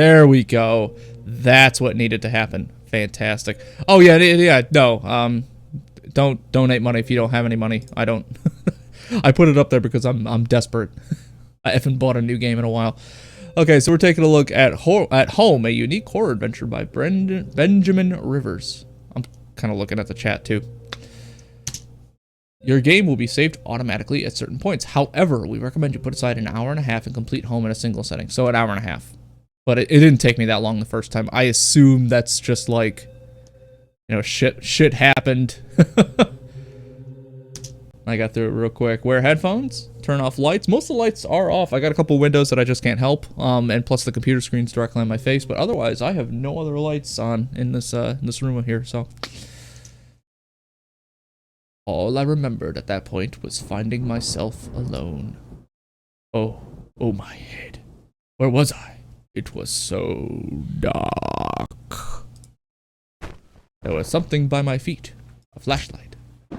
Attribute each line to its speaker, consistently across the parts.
Speaker 1: There we go. That's what needed to happen. Fantastic. Oh yeah, no. Don't donate money if you don't have any money. I don't. I put it up there because I'm desperate. I haven't bought a new game in a while. Okay, so we're taking a look at Home, a unique horror adventure by Benjamin Rivers. I'm kind of looking at the chat too. Your game will be saved automatically at certain points. However, we recommend you put aside an hour and a half and complete Home in a single setting. So an hour and a half. But it didn't take me that long the first time. I assume that's just like, you know, shit happened. I got through it real quick. Wear headphones, turn off lights. Most of the lights are off. I got a couple windows that I just can't help. And plus the computer screen's directly on my face. But otherwise, I have no other lights on in this room here, so. All I remembered at that point was finding myself alone. Oh my head. Where was I? It was so dark. There was something by my feet. A flashlight. Can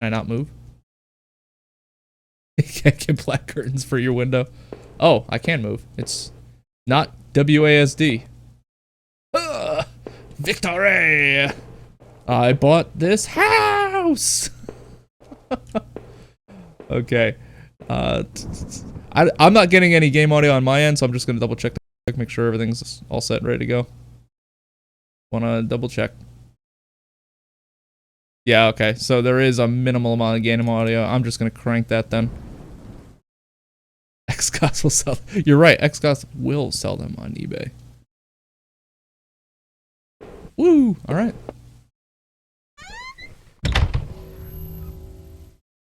Speaker 1: I not move? You can't get black curtains for your window. Oh, I can move. It's not WASD. Victory! I bought this house! Okay. I'm not getting any game audio on my end, so I'm just gonna double check, make sure everything's all set and ready to go. Wanna double check. Yeah, okay. So there is a minimal amount of game audio. I'm just gonna crank that then. XCOS will sell. You're right. XCOS will sell them on eBay. Woo! All right.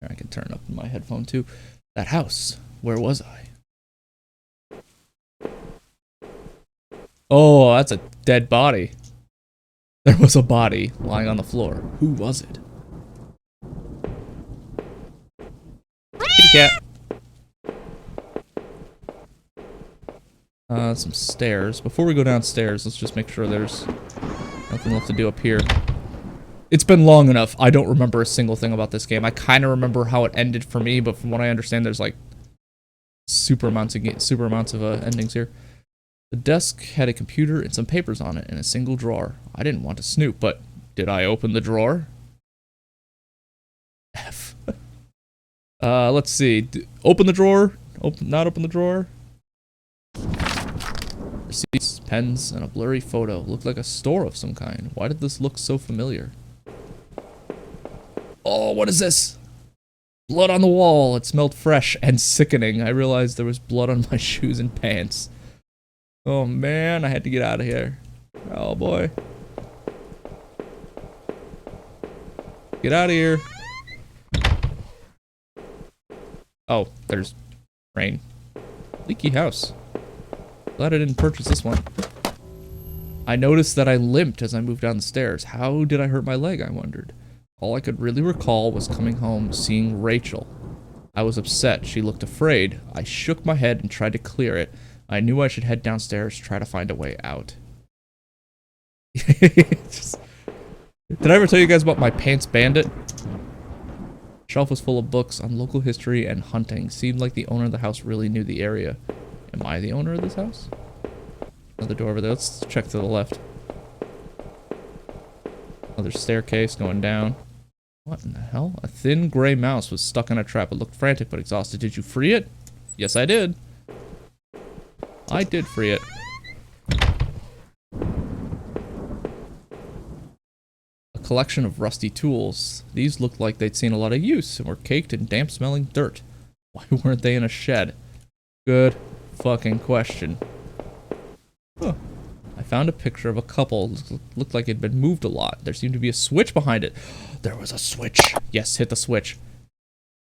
Speaker 1: I can turn up my headphone too. That house. Where was I? Oh, that's a dead body. There was a body lying on the floor. Who was it? Kitty cat. Some stairs. Before we go downstairs, let's just make sure there's nothing left to do up here. It's been long enough. I don't remember a single thing about this game. I kind of remember how it ended for me, but from what I understand, there's like super amounts of endings here. The desk had a computer and some papers on it in a single drawer. I didn't want to snoop, but did I open the drawer? F. Let's see. Open the drawer. Not open the drawer. Receipts, pens, and a blurry photo. Looked like a store of some kind. Why did this look so familiar? Oh, what is this? Blood on the wall. It smelled fresh and sickening. I realized there was blood on my shoes and pants. Oh man, I had to get out of here. Oh boy. Get out of here. Oh, there's rain. Leaky house. Glad I didn't purchase this one. I noticed that I limped as I moved down the stairs. How did I hurt my leg, I wondered. All I could really recall was coming home, seeing Rachel. I was upset. She looked afraid. I shook my head and tried to clear it. I knew I should head downstairs, try to find a way out. Did I ever tell you guys about my pants bandit? Shelf was full of books on local history and hunting. Seemed like the owner of the house really knew the area. Am I the owner of this house? Another door over there. Let's check to the left. Another staircase going down. What in the hell? A thin gray mouse was stuck in a trap. It looked frantic but exhausted. Did you free it? Yes, I did. I did free it. A collection of rusty tools. These looked like they'd seen a lot of use and were caked in damp-smelling dirt. Why weren't they in a shed? Good fucking question. Huh. I found a picture of a couple. Looked like it'd been moved a lot. There seemed to be a switch behind it. There was a switch. Yes, hit the switch.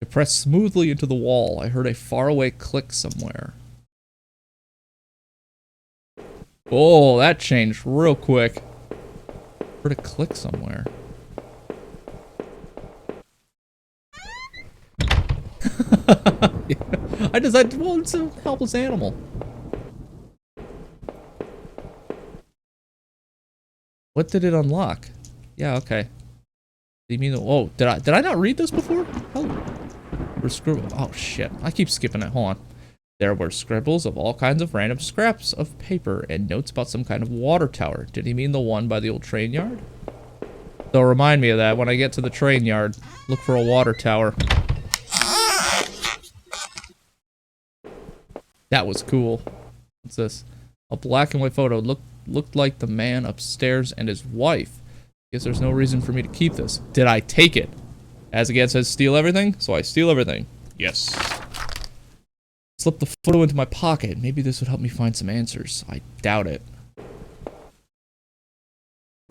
Speaker 1: It pressed smoothly into the wall. I heard a faraway click somewhere. Oh, that changed real quick. Heard a click somewhere. Well, it's a helpless animal. What did it unlock? Yeah, okay. You mean? Oh, did I not read this before? Oh shit! I keep skipping it. Hold on. There were scribbles of all kinds of random scraps of paper and notes about some kind of water tower. Did he mean the one by the old train yard? So remind me of that when I get to the train yard. Look for a water tower. That was cool. What's this? A black and white photo. Looked like the man upstairs and his wife. Guess there's no reason for me to keep this. Did I take it? As again says, steal everything, so I steal everything. Yes. Slip the photo into my pocket. Maybe this would help me find some answers. I doubt it. An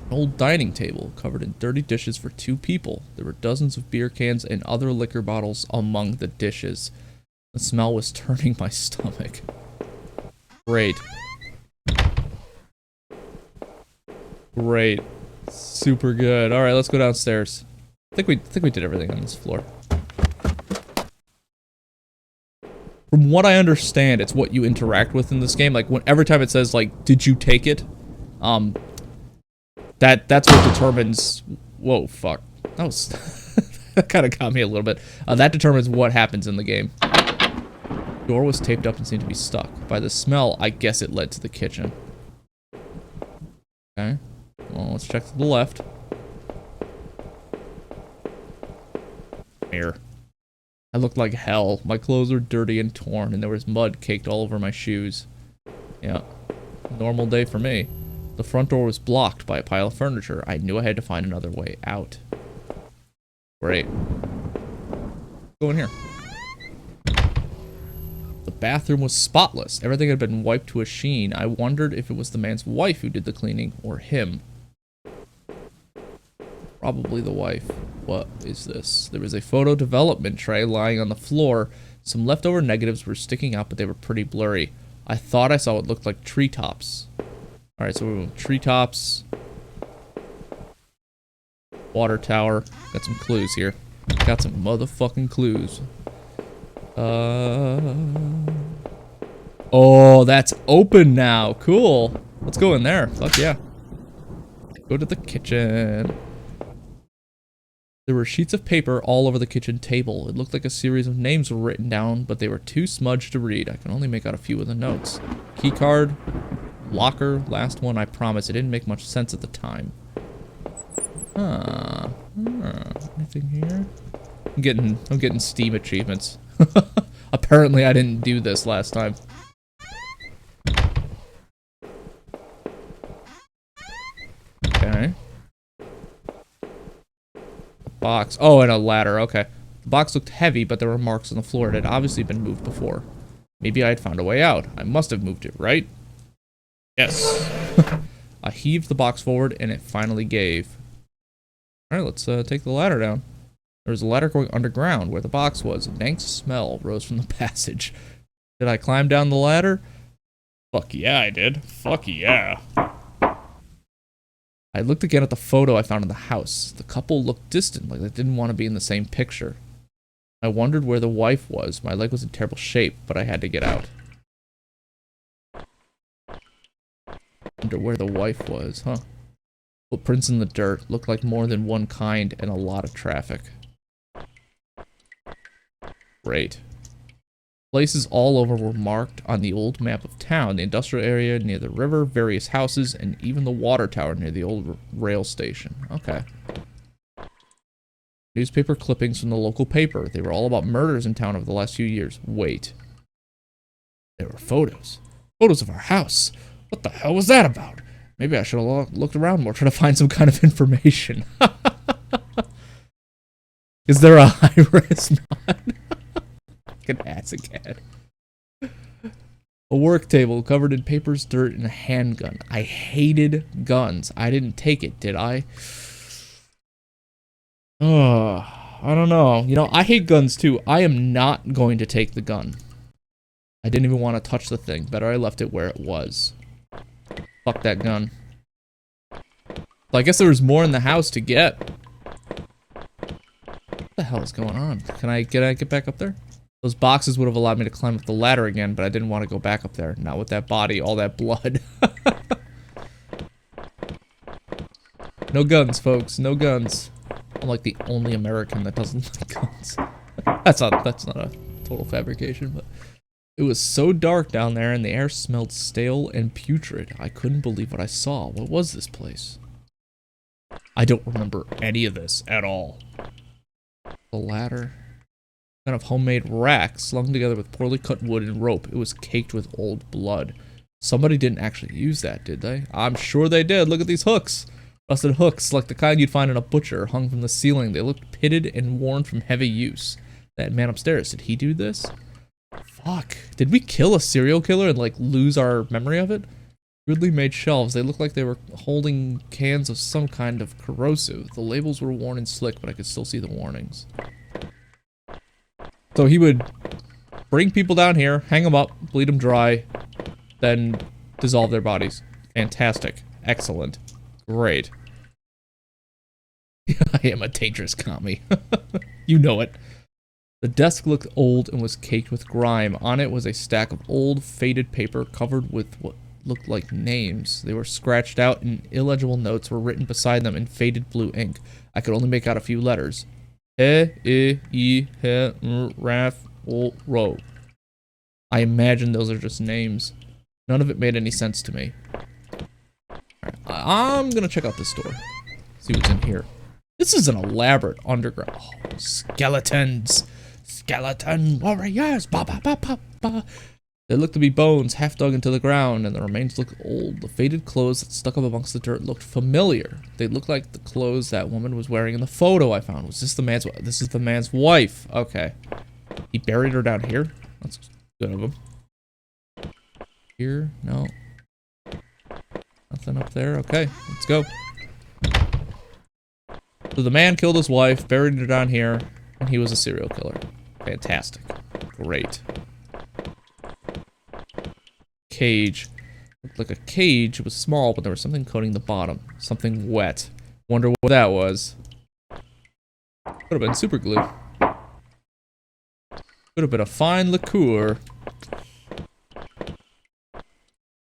Speaker 1: old dining table covered in dirty dishes for 2 people. There were dozens of beer cans and other liquor bottles among the dishes. The smell was turning my stomach. Great. Great. Super good. All right, let's go downstairs. I think we did everything on this floor. From what I understand, it's what you interact with in this game. Like every time it says like, "Did you take it?" That's what determines. Whoa, fuck. That was that kind of got me a little bit. That determines what happens in the game. Door was taped up and seemed to be stuck. By the smell, I guess it led to the kitchen. Okay. Well, let's check to the left. Mirror. I looked like hell. My clothes were dirty and torn, and there was mud caked all over my shoes. Yeah. Normal day for me. The front door was blocked by a pile of furniture. I knew I had to find another way out. Great. Go in here. The bathroom was spotless. Everything had been wiped to a sheen. I wondered if it was the man's wife who did the cleaning, or him. Probably the wife. What is this? There was a photo development tray lying on the floor. Some leftover negatives were sticking out, but they were pretty blurry. I thought I saw what looked like treetops. Alright, so we're treetops. Water tower. Got some clues here. Got some motherfucking clues. Oh, that's open now. Cool. Let's go in there. Fuck yeah. Go to the kitchen. There were sheets of paper all over the kitchen table. It looked like a series of names were written down, but they were too smudged to read. I can only make out a few of the notes. Keycard, locker, last one, I promise. It didn't make much sense at the time. Anything here? I'm getting Steam achievements. Apparently I didn't do this last time. Okay. Box. Oh, and a ladder. Okay. The box looked heavy, but there were marks on the floor. It had obviously been moved before. Maybe I had found a way out. I must have moved it, right? Yes. I heaved the box forward, and it finally gave. Alright, let's take the ladder down. There was a ladder going underground where the box was. A dank smell rose from the passage. Did I climb down the ladder? Fuck yeah, I did. Fuck yeah. I looked again at the photo I found in the house. The couple looked distant, like they didn't want to be in the same picture. I wondered where the wife was. My leg was in terrible shape, but I had to get out. Wonder where the wife was, huh? Footprints in the dirt. Looked like more than one kind and a lot of traffic. Great. Places all over were marked on the old map of town. The industrial area near the river, various houses, and even the water tower near the old rail station. Okay. Newspaper clippings from the local paper. They were all about murders in town over the last few years. Wait. There were photos. Photos of our house. What the hell was that about? Maybe I should have looked around more, trying to find some kind of information. Is there a high-res mod? Fucking ass again. A work table covered in papers, dirt, and a handgun. I hated guns. I didn't take it, did I? I don't know. You know, I hate guns too. I am not going to take the gun. I didn't even want to touch the thing. Better I left it where it was. Fuck that gun. Well, I guess there was more in the house to get. What the hell is going on? Can I get back up there? Those boxes would have allowed me to climb up the ladder again, but I didn't want to go back up there. Not with that body, all that blood. No guns, folks. No guns. I'm like the only American that doesn't like guns. That's not a total fabrication, but it was so dark down there and the air smelled stale and putrid. I couldn't believe what I saw. What was this place? I don't remember any of this at all. The ladder. Kind of homemade rack slung together with poorly cut wood and rope. It was caked with old blood. Somebody didn't actually use that, did they? I'm sure they did. Look at these hooks. Rusted hooks, like the kind you'd find in a butcher, hung from the ceiling. They looked pitted and worn from heavy use. That man upstairs, did he do this? Fuck. Did we kill a serial killer and, like, lose our memory of it? Weirdly made shelves. They looked like they were holding cans of some kind of corrosive. The labels were worn and slick, but I could still see the warnings. So he would bring people down here, hang them up, bleed them dry, then dissolve their bodies. Fantastic. Excellent. Great. I am a dangerous commie. You know it. The desk looked old and was caked with grime. On it was a stack of old, faded paper covered with what looked like names. They were scratched out and illegible notes were written beside them in faded blue ink. I could only make out a few letters. Ro. I imagine those are just names. None of it made any sense to me. Right, I'm gonna check out this store. See what's in here. This is an elaborate underground. Oh, skeletons. Skeleton warriors. Ba ba ba ba ba. They looked to be bones half dug into the ground, and the remains looked old. The faded clothes that stuck up amongst the dirt looked familiar. They looked like the clothes that woman was wearing in the photo I found. Was this the man's? This is the man's wife. Okay. He buried her down here. That's good of him. Here, no. Nothing up there. Okay, let's go. So the man killed his wife, buried her down here, and he was a serial killer. Fantastic. Great. Cage. Looked like a cage. It was small, but there was something coating the bottom. Something wet. Wonder what that was. Could have been super glue. Could have been a fine liqueur.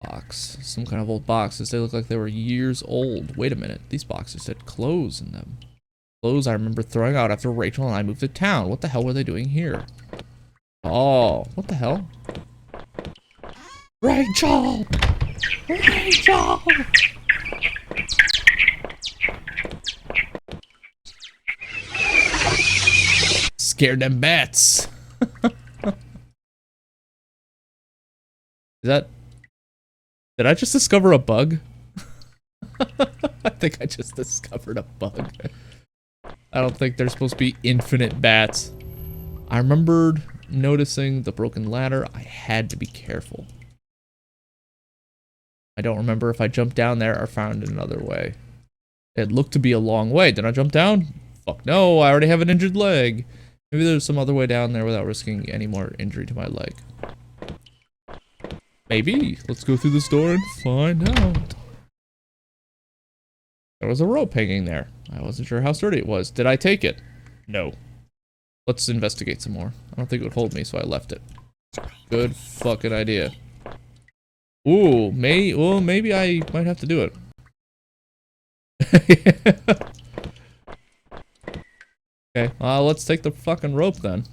Speaker 1: Box. Some kind of old boxes. They look like they were years old. Wait a minute. These boxes had clothes in them. Clothes I remember throwing out after Rachel and I moved to town. What the hell were they doing here? Oh, what the hell? Rachel! Rachel! Scared them bats. Is that... Did I just discover a bug? I think I just discovered a bug. I don't think there's supposed to be infinite bats. I remembered noticing the broken ladder. I had to be careful. I don't remember if I jumped down there or found another way. It looked to be a long way. Did I jump down? Fuck no, I already have an injured leg. Maybe there's some other way down there without risking any more injury to my leg. Maybe. Let's go through this door and find out. There was a rope hanging there. I wasn't sure how sturdy it was. Did I take it? No. Let's investigate some more. I don't think it would hold me, so I left it. Good fucking idea. Ooh, maybe I might have to do it. Okay, let's take the fucking rope then.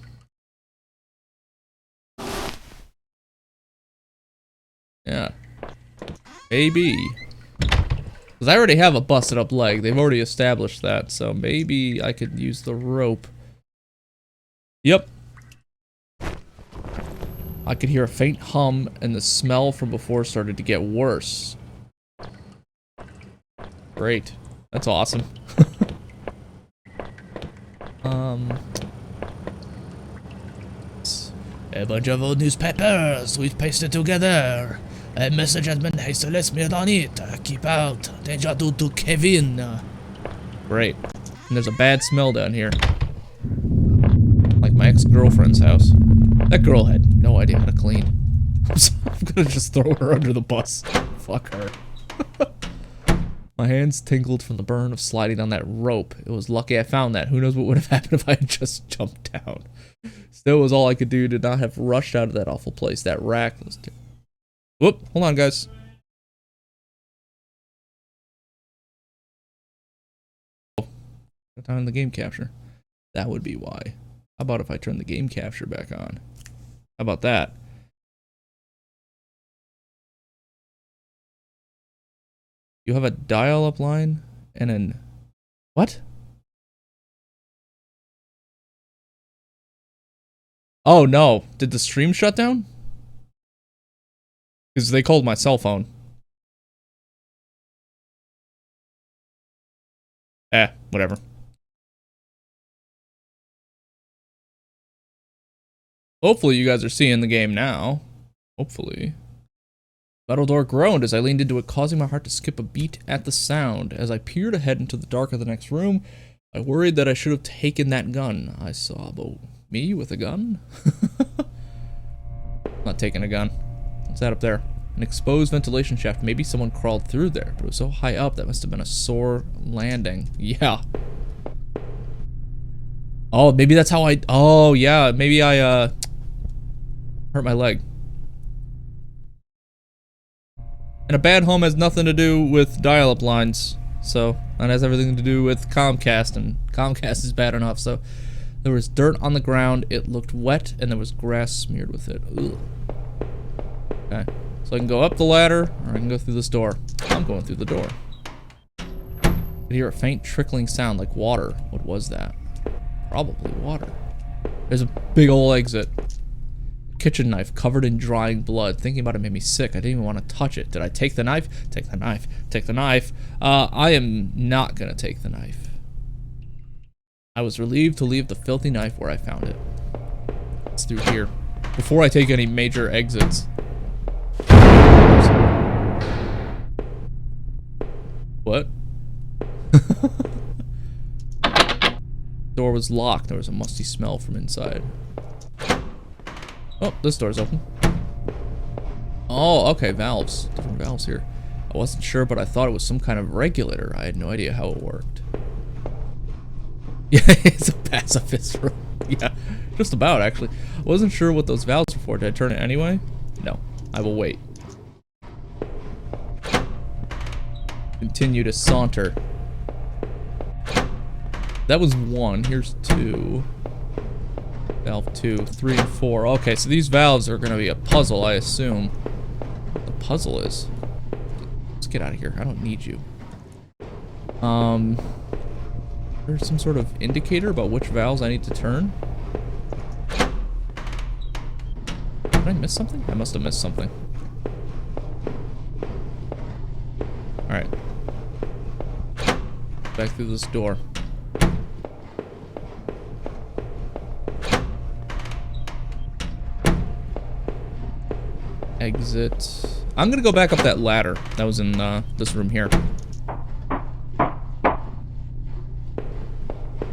Speaker 1: Yeah. Maybe. Because I already have a busted up leg. They've already established that, so maybe I could use the rope. Yep. I could hear a faint hum, and the smell from before started to get worse. Great. That's awesome. A bunch of old newspapers we've pasted together. A message has been hastily smeared on it. Keep out. Danger due to Kevin. Great. And there's a bad smell down here. Like my ex-girlfriend's house. That girl had no idea how to clean. I'm gonna just throw her under the bus. Fuck her. My hands tingled from the burn of sliding down that rope. It was lucky I found that. Who knows what would have happened if I had just jumped down. Still was all I could do to not have rushed out of that awful place. That rack was... Whoop, hold on guys. Shut down the game capture. That would be why. How about if I turn the game capture back on? How about that? You have a dial-up line and an... What? Oh no, did the stream shut down? Because they called my cell phone. Whatever. Hopefully you guys are seeing the game now. Hopefully. Metal door groaned as I leaned into it, causing my heart to skip a beat at the sound. As I peered ahead into the dark of the next room, I worried that I should have taken that gun. I saw me with a gun? Not taking a gun. What's that up there? An exposed ventilation shaft. Maybe someone crawled through there, but it was so high up that must have been a sore landing. Yeah. Oh, maybe that's how I... Oh, yeah. Maybe I, hurt my leg. And a bad home has nothing to do with dial-up lines. So, that has everything to do with Comcast, and Comcast is bad enough, so... There was dirt on the ground, it looked wet, and there was grass smeared with it. Ugh. Okay. So I can go up the ladder, or I can go through this door. I'm going through the door. I could hear a faint trickling sound like water. What was that? Probably water. There's a big ol' exit. Kitchen knife covered in drying blood. Thinking about it made me sick. I didn't even want to touch it. Did I take the knife? Take the knife. Take the knife. I am not gonna take the knife. I was relieved to leave the filthy knife where I found it. It's through here. Before I take any major exits. What? Door was locked. There was a musty smell from inside. Oh, this door's open. Oh, okay, valves. Different valves here. I wasn't sure, but I thought it was some kind of regulator. I had no idea how it worked. Yeah, it's a pacifist room. Yeah, just about, actually. I wasn't sure what those valves were for. Did I turn it anyway? No. I will wait. Continue to saunter. That was 1. Here's 2. Valve 2, 3, and 4. Okay, so these valves are going to be a puzzle, I assume. The puzzle is... Let's get out of here. I don't need you. There's some sort of indicator about which valves I need to turn. Did I miss something? I must have missed something. Alright. Back through this door. Exit. I'm gonna go back up that ladder that was in this room here.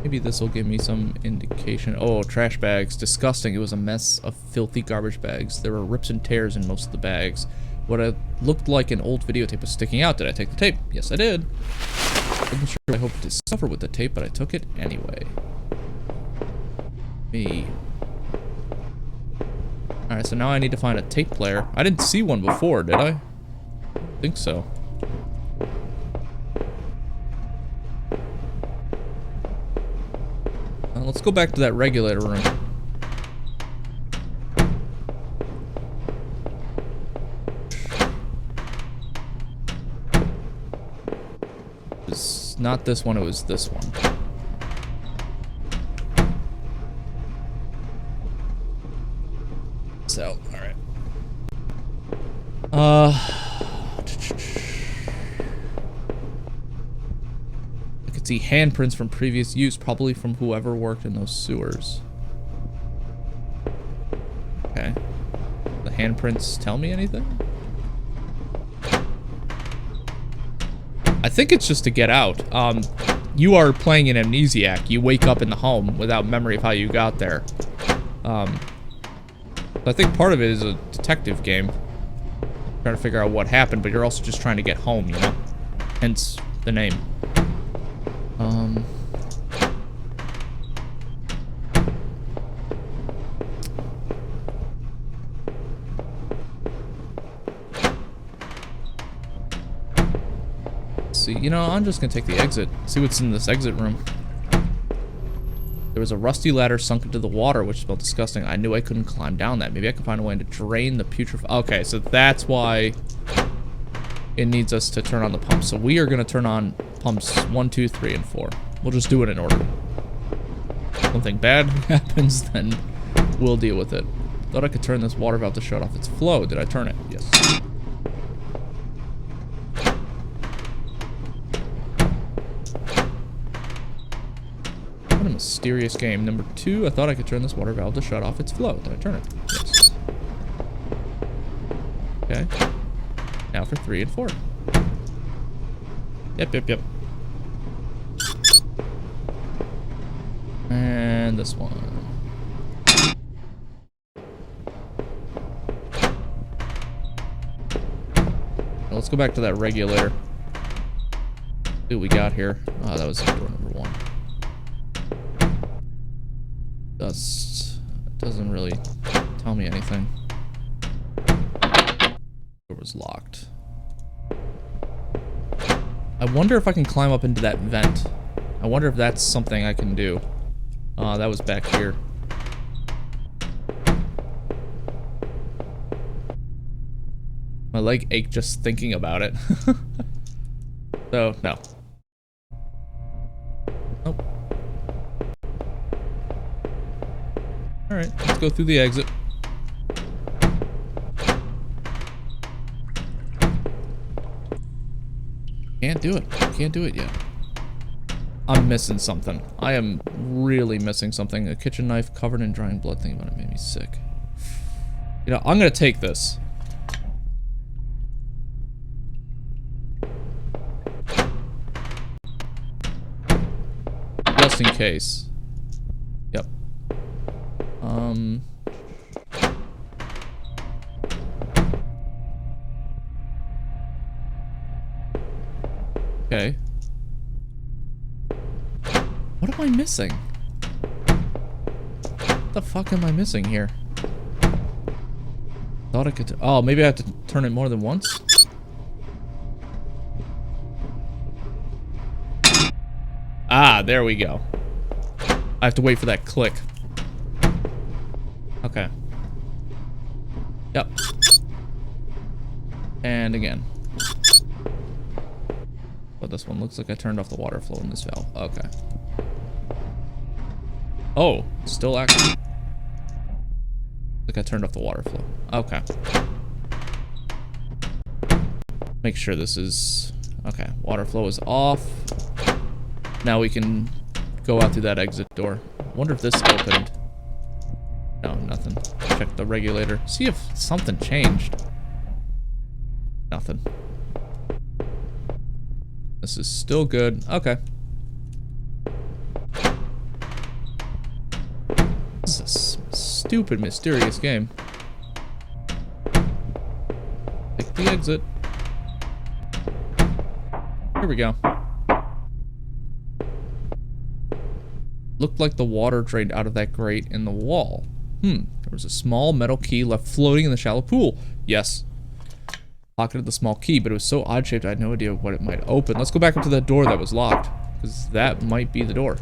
Speaker 1: Maybe this will give me some indication. Oh, trash bags. Disgusting. It was a mess of filthy garbage bags. There were rips and tears in most of the bags. What looked like an old videotape was sticking out. Did I take the tape? Yes, I did. I wasn't sure I hoped to suffer with the tape, but I took it anyway. Me. Alright, so now I need to find a tape player. I didn't see one before, did I? I think so. Let's go back to that regulator room. It's not this one, it was this one. So, alright. See handprints from previous use, probably from whoever worked in those sewers. Okay. The handprints tell me anything? I think it's just to get out. You are playing an amnesiac. You wake up in the home without memory of how you got there. I think part of it is a detective game. Trying to figure out what happened, but you're also just trying to get home, you know? Hence the name. See, you know, I'm just gonna take the exit. See what's in this exit room. There was a rusty ladder sunk into the water, which smelled disgusting. I knew I couldn't climb down that. Maybe I can find a way to drain the putrid... Okay, so that's why it needs us to turn on the pumps. So we are going to turn on pumps 1, 2, 3, and 4. We'll just do it in order. If something bad happens, then we'll deal with it. Thought I could turn this water valve to shut off its flow. Did I turn it? Yes. What a mysterious game. Number 2, I thought I could turn this water valve to shut off its flow. Did I turn it? Yes. Okay. Now for 3 and 4. Yep. And this one. Now let's go back to that regulator. See what we got here. Oh, that was door number 1. Dust. It doesn't really tell me anything. Door was locked. I wonder if I can climb up into that vent. I wonder if that's something I can do. That was back here. My leg ached just thinking about it. So, no. Nope. Alright, let's go through the exit. Can't do it. Can't do it yet. I'm missing something. I am really missing something. A kitchen knife covered in drying blood. Thinking about it made me sick. You know, I'm gonna take this. Just in case. Yep. Okay. What am I missing? What the fuck am I missing here? Thought I could... Oh, maybe I have to turn it more than once? Ah, there we go. I have to wait for that click. Okay. Yep. And again. But this one looks like I turned off the water flow in this valve. Okay. Oh, still active. Like I turned off the water flow. Okay. Make sure this is... Okay, water flow is off. Now we can go out through that exit door. Wonder if this opened. No, nothing. Check the regulator. See if something changed. Nothing. This is still good. Okay. This is a stupid, mysterious game. Take the exit. Here we go. Looked like the water drained out of that grate in the wall. There was a small metal key left floating in the shallow pool. Yes. Pocketed the small key, but it was so odd-shaped I had no idea what it might open. Let's go back up to that door that was locked, because that might be the door.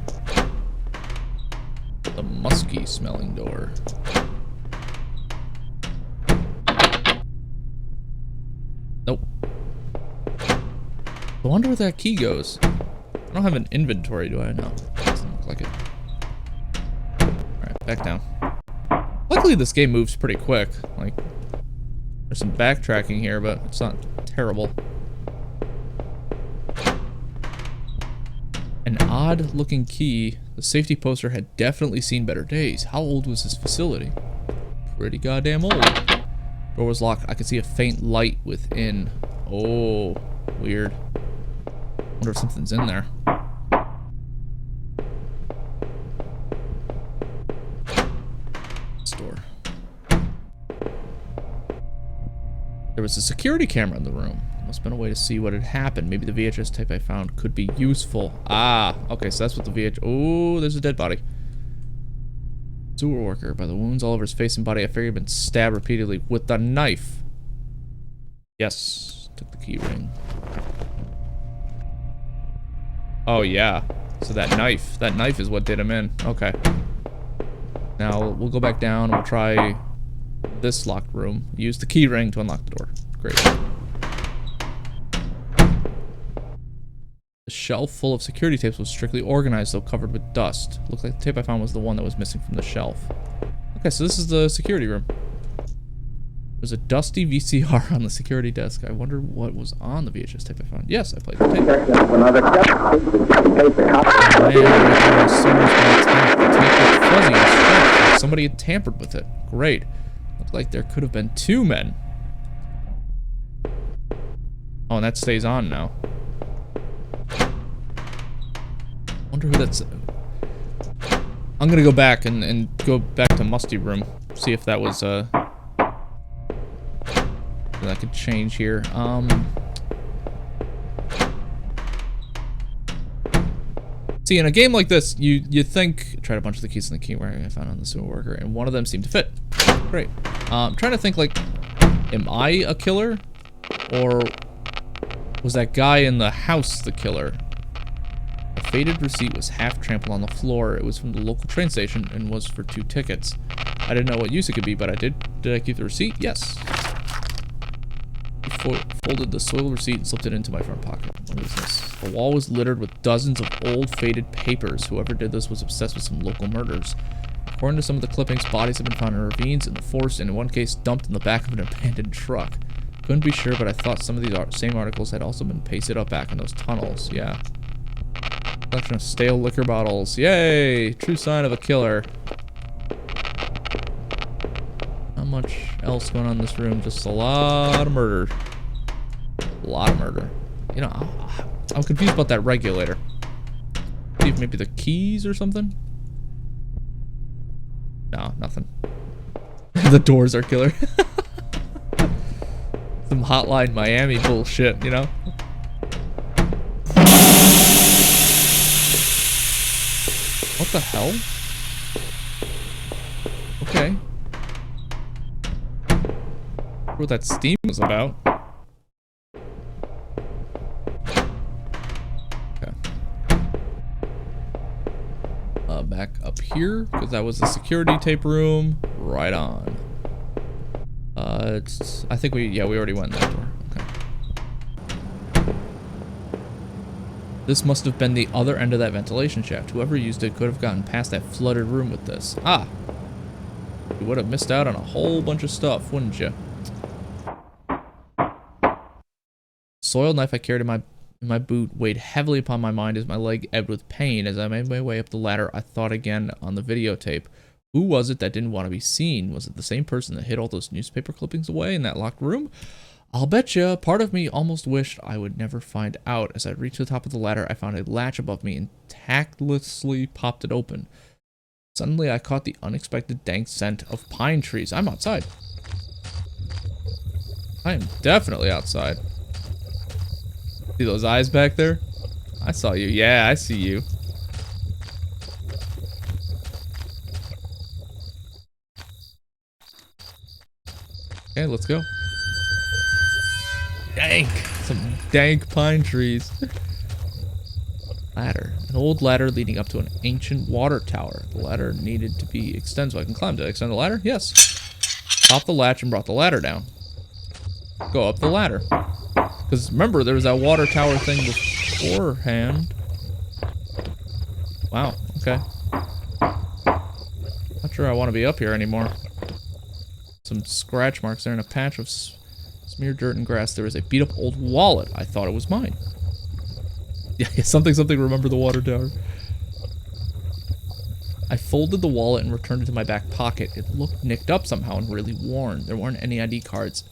Speaker 1: The musky-smelling door. Nope. I wonder where that key goes. I don't have an inventory, do I? No. Doesn't look like it. Alright, back down. Luckily, this game moves pretty quick. Like, there's some backtracking here, but it's not terrible. An odd-looking key. The safety poster had definitely seen better days. How old was this facility? Pretty goddamn old. Door was locked. I could see a faint light within. Oh, weird. Wonder if something's in there. Store. There was a security camera in the room. There must have been a way to see what had happened. Maybe the VHS tape I found could be useful. Ah, okay, so that's what the VHS... Oh, there's a dead body. Sewer worker. By the wounds all over his face and body, I figured he'd been stabbed repeatedly with a knife. Yes. Took the key ring. Oh, yeah. So that knife is what did him in. Okay. Now we'll go back down and we'll try this locked room. Use the key ring to unlock the door. Great. The shelf full of security tapes was strictly organized, though covered with dust. Looked like the tape I found was the one that was missing from the shelf. Okay, so this is the security room. There's a dusty VCR on the security desk. I wonder what was on the VHS tape I found. Yes, I played the tape. Man, someone's been attacked. The tape looked fuzzy and stretched, like somebody had tampered with it. Great. Looked like there could have been 2 men. Oh, and that stays on now. Wonder who that's... I'm gonna go back and go back to Musty Room. See if that was, that could change here. See, in a game like this, you think... Tried a bunch of the keys in the key where I found on the sewer worker, and one of them seemed to fit. Great. I'm trying to think, like, am I a killer? Or was that guy in the house the killer? A faded receipt was half trampled on the floor. It was from the local train station and was for 2 tickets. I didn't know what use it could be, but I did. Did I keep the receipt? Yes. I folded the soiled receipt and slipped it into my front pocket. What is this? The wall was littered with dozens of old faded papers. Whoever did this was obsessed with some local murders. According to some of the clippings, bodies have been found in ravines, in the forest, and in one case dumped in the back of an abandoned truck. Couldn't be sure, but I thought some of these same articles had also been pasted up back in those tunnels. Yeah. Collection of stale liquor bottles. Yay! True sign of a killer. Not much else going on in this room. Just a lot of murder. A lot of murder. You know, I'm confused about that regulator. See if maybe the keys or something? No, nothing. The doors are killer. Some Hotline Miami bullshit, you know? What the hell? Okay. What that steam was about. Okay. Back up here, because that was the security tape room. Right on. I think we already went in that door. Okay. This must have been the other end of that ventilation shaft. Whoever used it could have gotten past that flooded room with this. Ah! You would have missed out on a whole bunch of stuff, wouldn't you? Soiled knife I carried in my boot weighed heavily upon my mind as my leg ebbed with pain. As I made my way up the ladder, I thought again on the videotape. Who was it that didn't want to be seen? Was it the same person that hid all those newspaper clippings away in that locked room? I'll betcha. Part of me almost wished I would never find out. As I reached the top of the ladder, I found a latch above me and tactlessly popped it open. Suddenly, I caught the unexpected dank scent of pine trees. I'm outside. I am definitely outside. See those eyes back there? I saw you. Yeah, I see you. Okay, let's go. Dank! Some dank pine trees. Ladder. An old ladder leading up to an ancient water tower. The ladder needed to be extended so I can climb. Did I extend the ladder? Yes. Popped the latch and brought the ladder down. Go up the ladder. Because remember, there was that water tower thing beforehand. Wow, okay. Not sure I want to be up here anymore. Some scratch marks there and a patch of smeared dirt and grass. There was a beat up old wallet. I thought it was mine. Yeah, something, remember the water tower. I folded the wallet and returned it to my back pocket. It looked nicked up somehow and really worn. There weren't any ID cards.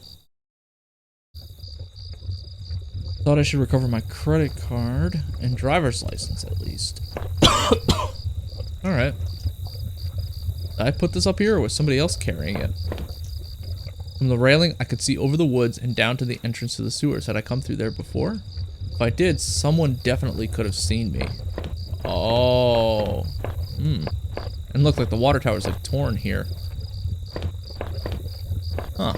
Speaker 1: Thought I should recover my credit card and driver's license at least. Alright. Did I put this up here or was somebody else carrying it? From the railing, I could see over the woods and down to the entrance to the sewers. Had I come through there before? If I did, someone definitely could have seen me. Oh. And look, like the water towers have torn here. Huh.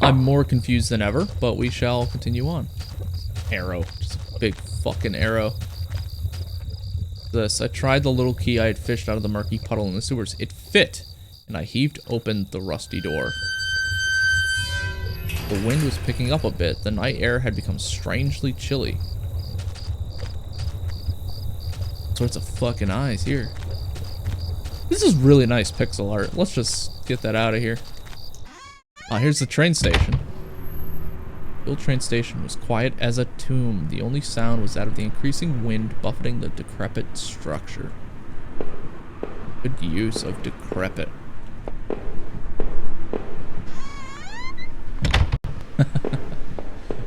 Speaker 1: I'm more confused than ever, but we shall continue on. Arrow. Just a big fucking arrow. This. I tried the little key I had fished out of the murky puddle in the sewers. It fit, and I heaved open the rusty door. The wind was picking up a bit. The night air had become strangely chilly. All sorts of fucking eyes here. This is really nice pixel art. Let's just get that out of here. Here's the train station. The old train station was quiet as a tomb. The only sound was that of the increasing wind buffeting the decrepit structure. Good use of decrepit.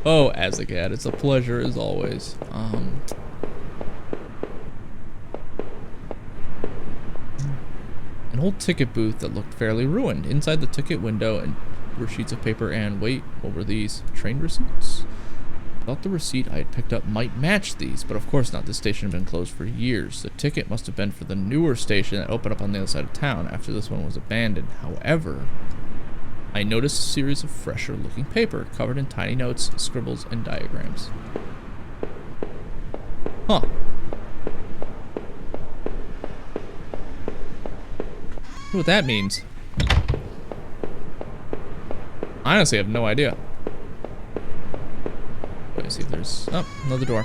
Speaker 1: Oh, Azagad, it's a pleasure as always. An old ticket booth that looked fairly ruined. Inside the ticket window and were sheets of paper and, wait, what were these? Train receipts? I thought the receipt I had picked up might match these, but of course not. This station had been closed for years. The ticket must have been for the newer station that opened up on the other side of town after this one was abandoned. However, I noticed a series of fresher looking paper covered in tiny notes, scribbles, and diagrams. Huh. I wonder what that means. I honestly have no idea. Let me see if there's... oh, another door.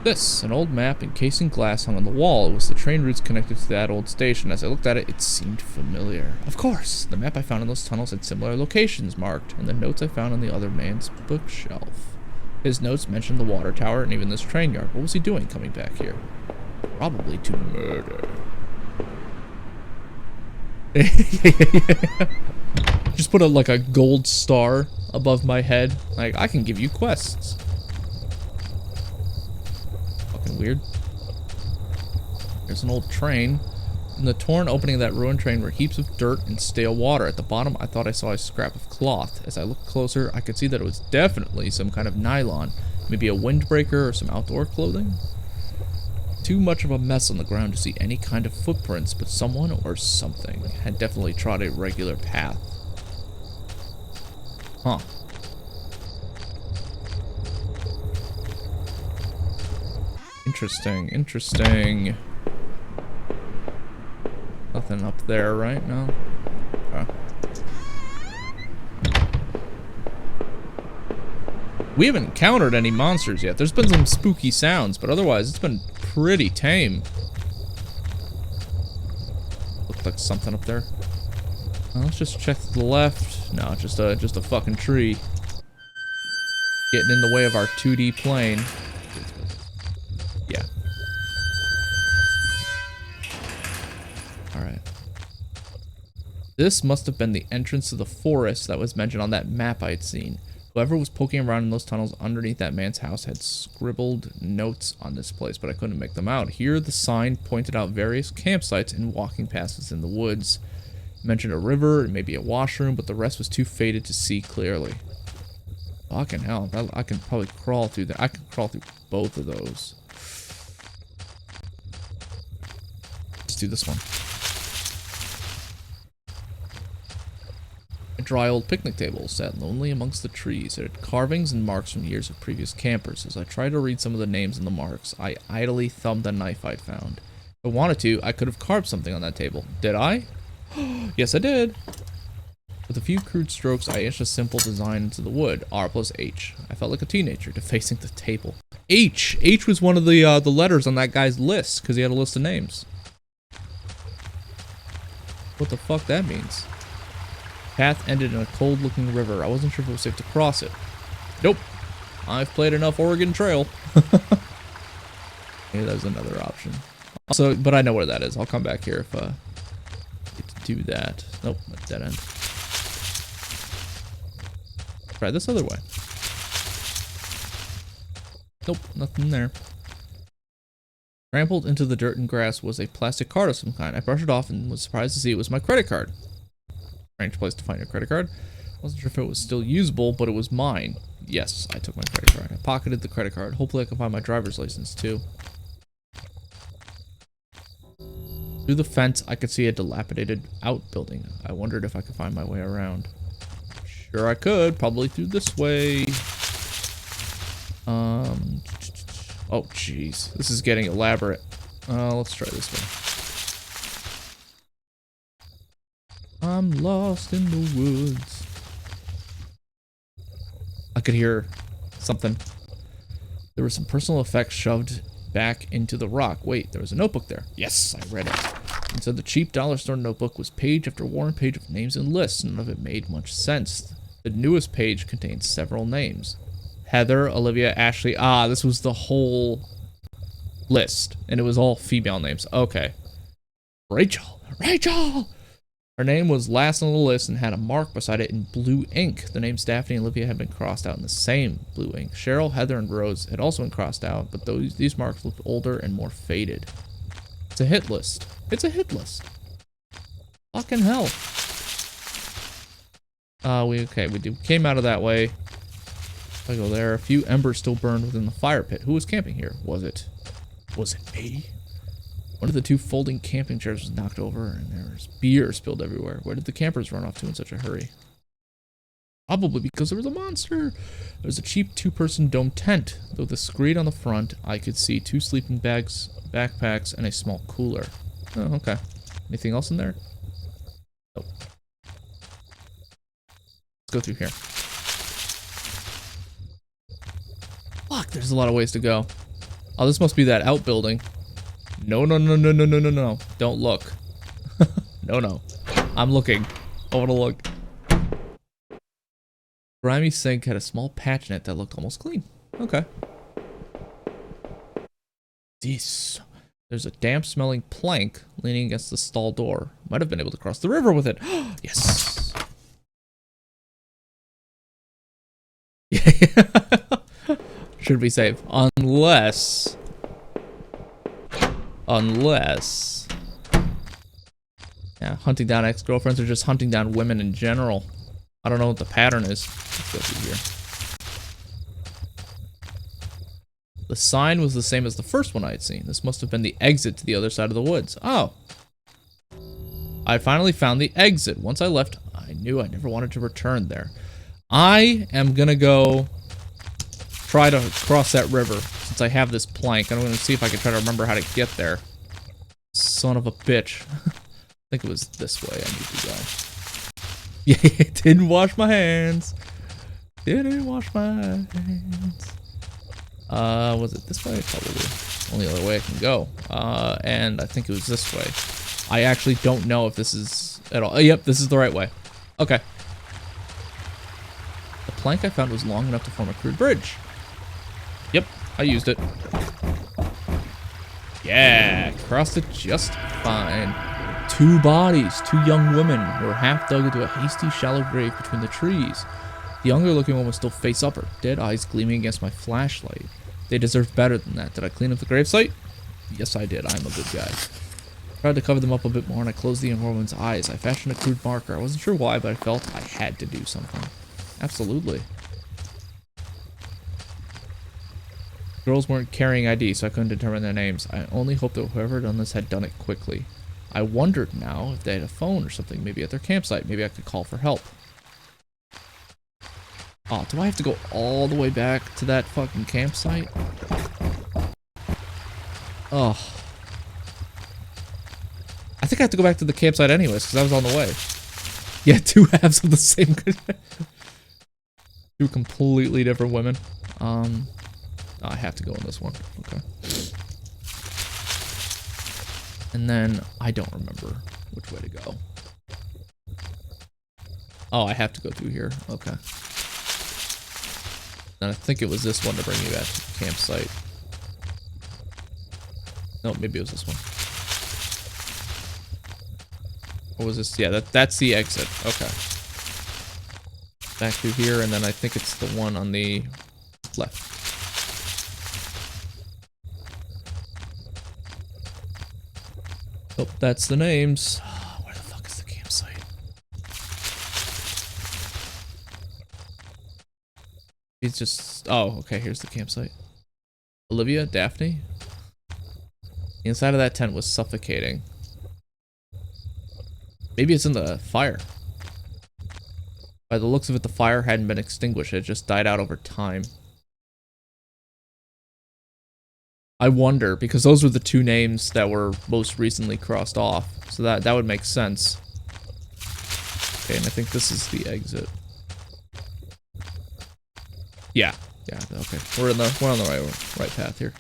Speaker 1: This, an old map encased in glass hung on the wall. It was the train routes connected to that old station. As I looked at it, it seemed familiar. Of course! The map I found in those tunnels had similar locations marked, and the notes I found on the other man's bookshelf. His notes mentioned the water tower and even this train yard. What was he doing coming back here? Probably to murder. Just put like a gold star above my head. Like, I can give you quests. Fucking weird. There's an old train. In the torn opening of that ruined train were heaps of dirt and stale water. At the bottom, I thought I saw a scrap of cloth. As I looked closer, I could see that it was definitely some kind of nylon. Maybe a windbreaker or some outdoor clothing. Too much of a mess on the ground to see any kind of footprints, but someone or something had definitely trod a regular path. Huh. Interesting, interesting. Nothing up there, right? No? Okay. We haven't encountered any monsters yet. There's been some spooky sounds, but otherwise it's been pretty tame. Looked like something up there. Let's just check to the left. No, just a fucking tree. Getting in the way of our 2D plane. Yeah. Alright. This must have been the entrance to the forest that was mentioned on that map I'd seen. Whoever was poking around in those tunnels underneath that man's house had scribbled notes on this place, but I couldn't make them out. Here, the sign pointed out various campsites and walking paths in the woods. It mentioned a river and maybe a washroom, but the rest was too faded to see clearly. Fucking hell, I can probably crawl through that. I can crawl through both of those. Let's do this one. A dry old picnic table sat lonely amongst the trees. It had carvings and marks from years of previous campers. As I tried to read some of the names and the marks, I idly thumbed a knife I'd found. If I wanted to, I could have carved something on that table. Did I? Yes, I did. With a few crude strokes, I etched a simple design into the wood. R plus H. I felt like a teenager defacing the table. H! H was one of the letters on that guy's list, because he had a list of names. What the fuck that means? Path ended in a cold-looking river. I wasn't sure if it was safe to cross it. Nope. I've played enough Oregon Trail. Maybe that was another option. Also, but I know where that is. I'll come back here if I get to do that. Nope, dead end. Try this other way. Nope, nothing there. Trampled into the dirt and grass was a plastic card of some kind. I brushed it off and was surprised to see it was my credit card. Strange place to find your credit card. Wasn't sure if it was still usable, but it was mine. Yes, I took my credit card. I pocketed the credit card. Hopefully I can find my driver's license too. Through the fence, I could see a dilapidated outbuilding. I wondered if I could find my way around. Sure I could, probably through this way. Oh jeez, this is getting elaborate. Let's try this one. I'm lost in the woods. I could hear something. There were some personal effects shoved back into the rock. Wait, there was a notebook there. Yes, I read it. Inside the cheap dollar store notebook was page after war and page of names and lists. None of it made much sense. The newest page contained several names. Heather, Olivia, Ashley. Ah, this was the whole list. And it was all female names. Okay. Rachel. Rachel! Her name was last on the list and had a mark beside it in blue ink. The names Daphne and Olivia had been crossed out in the same blue ink. Cheryl, Heather, and Rose had also been crossed out, but these marks looked older and more faded. It's a hit list. It's a hit list. Fucking hell. We came out of that way. If I go there, a few embers still burned within the fire pit. Who was camping here? Was it me? One of the two folding camping chairs was knocked over, and there was beer spilled everywhere. Where did the campers run off to in such a hurry? Probably because there was a monster. There was a cheap two-person dome tent. Though the screen on the front, I could see 2 sleeping bags, backpacks, and a small cooler. Oh, okay. Anything else in there? Nope. Let's go through here. Fuck, there's a lot of ways to go. Oh, this must be that outbuilding. No. Don't look. No. I'm looking. I want to look. Grimy sink had a small patch in it that looked almost clean. Okay. There's a damp smelling plank leaning against the stall door. Might have been able to cross the river with it. Yes. Should be safe. Unless... Yeah, hunting down ex-girlfriends or just hunting down women in general. I don't know what the pattern is. Let's go through here. The sign was the same as the first one I had seen. This must have been the exit to the other side of the woods. Oh. I finally found the exit. Once I left, I knew I never wanted to return there. I am gonna go try to cross that river since I have this plank. I'm gonna see if I can try to remember how to get there. Son of a bitch. I think it was this way I need to go. Yeah, didn't wash my hands. Didn't wash my hands. Was it this way? Probably. Only other way I can go. And I think it was this way. I actually don't know if this is at all. Yep, this is the right way. Okay. The plank I found was long enough to form a crude bridge. Yep, I used it. Yeah, crossed it just fine. 2 bodies, 2 young women, were half dug into a hasty, shallow grave between the trees. The younger looking one was still face up, her dead eyes gleaming against my flashlight. They deserved better than that. Did I clean up the gravesite? Yes, I did. I'm a good guy. I tried to cover them up a bit more, and I closed the young woman's eyes. I fashioned a crude marker. I wasn't sure why, but I felt I had to do something. Absolutely. Girls weren't carrying ID, so I couldn't determine their names. I only hoped that whoever had done this had done it quickly. I wondered now if they had a phone or something, maybe at their campsite. Maybe I could call for help. Oh, do I have to go all the way back to that fucking campsite? Oh. I think I have to go back to the campsite anyways, because I was on the way. Yeah, 2 halves of the same... 2 completely different women. I have to go in this one. Okay. And then, I don't remember which way to go. Oh, I have to go through here. Okay. And I think it was this one to bring you back to the campsite. No, maybe it was this one. Or was this? Yeah, that's the exit. Okay. Back through here, and then I think it's the one on the left. Oh, that's the names. Where the fuck is the campsite? It's just... Oh, okay, here's the campsite. Olivia, Daphne. The inside of that tent was suffocating. Maybe it's in the fire. By the looks of it, the fire hadn't been extinguished. It just died out over time. I wonder, because those were the two names that were most recently crossed off. So that would make sense. Okay, and I think this is the exit. Yeah. Yeah, okay. We're on the right path here.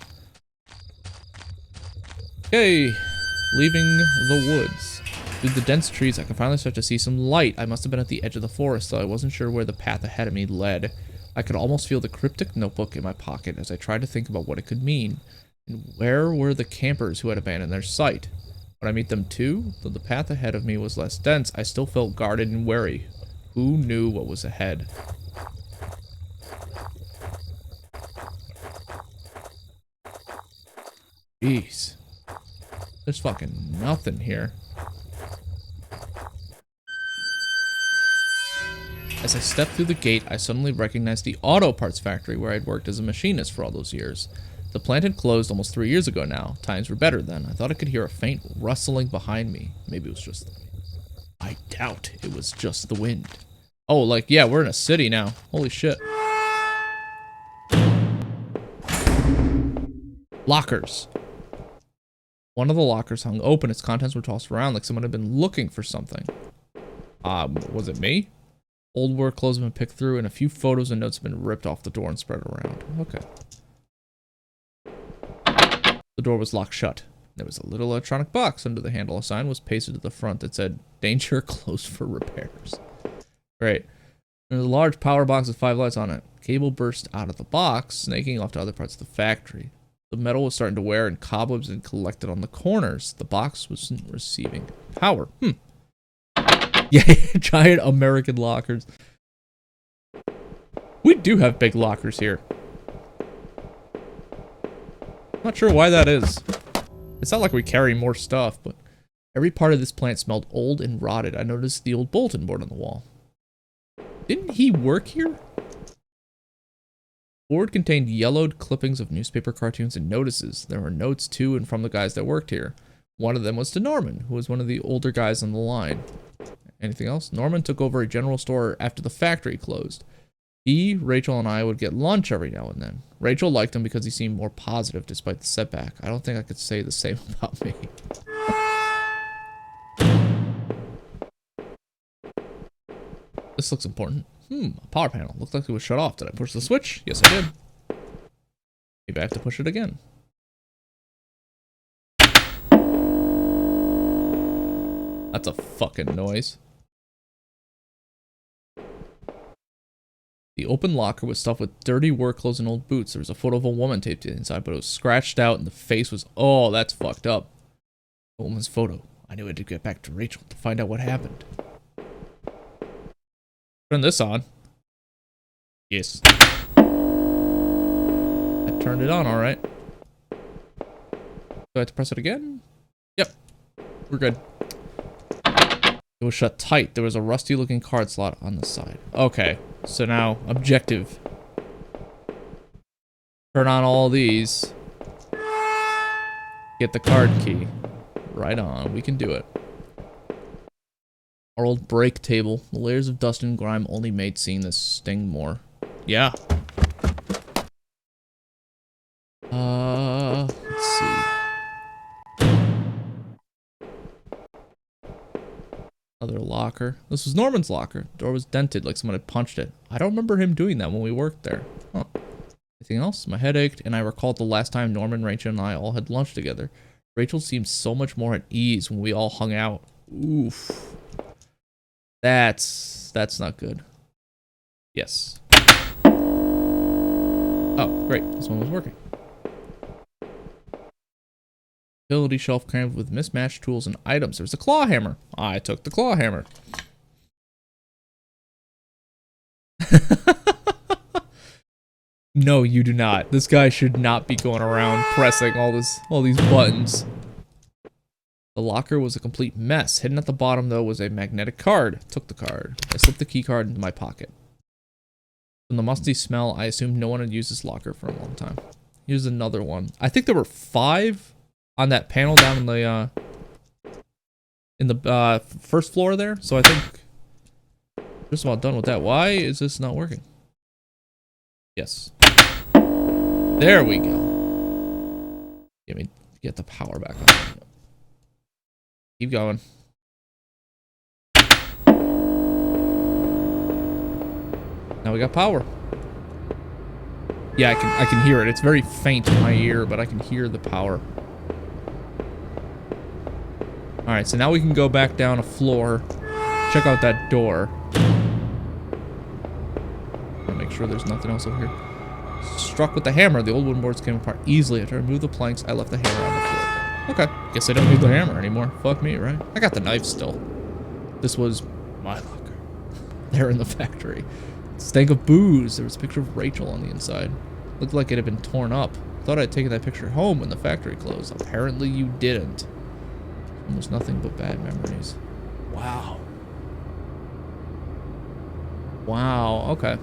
Speaker 1: Okay. Leaving the woods. Through the dense trees, I can finally start to see some light. I must have been at the edge of the forest, though I wasn't sure where the path ahead of me led. I could almost feel the cryptic notebook in my pocket as I tried to think about what it could mean. And where were the campers who had abandoned their site? Would I meet them too? Though the path ahead of me was less dense, I still felt guarded and wary. Who knew what was ahead? Jeez. There's fucking nothing here. As I stepped through the gate, I suddenly recognized the auto parts factory where I'd worked as a machinist for all those years. The plant had closed almost 3 years ago now. Times were better then. I thought I could hear a faint rustling behind me. Maybe it was just the wind. I doubt it was just the wind. Oh, like, yeah, we're in a city now. Holy shit. Lockers. One of the lockers hung open. Its contents were tossed around like someone had been looking for something. Was it me? Old work clothes have been picked through, and a few photos and notes have been ripped off the door and spread around. Okay. The door was locked shut. There was a little electronic box under the handle. A sign was pasted to the front that said, "Danger, closed for repairs." Great. There was a large power box with 5 lights on it. Cable burst out of the box, snaking off to other parts of the factory. The metal was starting to wear, and cobwebs had collected on the corners. The box wasn't receiving power. Yeah, giant American lockers. We do have big lockers here. Not sure why that is. It's not like we carry more stuff, but every part of this plant smelled old and rotted. I noticed the old bulletin board on the wall. Didn't he work here? The board contained yellowed clippings of newspaper cartoons and notices. There were notes to and from the guys that worked here. One of them was to Norman, who was one of the older guys on the line. Anything else? Norman took over a general store after the factory closed. He, Rachel, and I would get lunch every now and then. Rachel liked him because he seemed more positive despite the setback. I don't think I could say the same about me. This looks important. A power panel. Looked like it was shut off. Did I push the switch? Yes, I did. Maybe I have to push it again. That's a fucking noise. The open locker was stuffed with dirty work clothes and old boots. There was a photo of a woman taped inside, but it was scratched out and the face was... Oh, that's fucked up. A woman's photo. I knew I had to get back to Rachel to find out what happened. Turn this on. Yes. I turned it on, alright. Do I have to press it again? Yep. We're good. It was shut tight. There was a rusty looking card slot on the side. Okay. So now, objective. Turn on all these. Get the card key. Right on. We can do it. Our old break table. The layers of dust and grime only made seeing this sting more. Yeah. Let's see. Another locker. This was Norman's locker. The door was dented like someone had punched it. I don't remember him doing that when we worked there. Huh. Anything else? My head ached, and I recalled the last time Norman, Rachel, and I all had lunch together. Rachel seemed so much more at ease when we all hung out. Oof. That's not good. Yes. Oh, great. This one was working. Utility shelf crammed with mismatched tools and items. There's a claw hammer. I took the claw hammer. No, you do not. This guy should not be going around pressing all these buttons. The locker was a complete mess. Hidden at the bottom, though, was a magnetic card. Took the card. I slipped the key card into my pocket. From the musty smell, I assumed no one had used this locker for a long time. Here's another one. I think there were 5 on that panel down in in the first floor there. So I think just about done with that. Why is this not working? Yes. There we go. Let me get the power back on. Keep going. Now we got power. Yeah, I can hear it. It's very faint in my ear, but I can hear the power. Alright, so now we can go back down a floor. Check out that door. Make sure there's nothing else over here. Struck with the hammer, the old wooden boards came apart easily. After I removed the planks, I left the hammer on the floor. Okay, guess I don't need the hammer anymore. Fuck me, right? I got the knife still. This was my locker. There in the factory. Stank of booze. There was a picture of Rachel on the inside. Looked like it had been torn up. Thought I'd taken that picture home when the factory closed. Apparently you didn't. Almost nothing but bad memories. Wow. Wow, okay.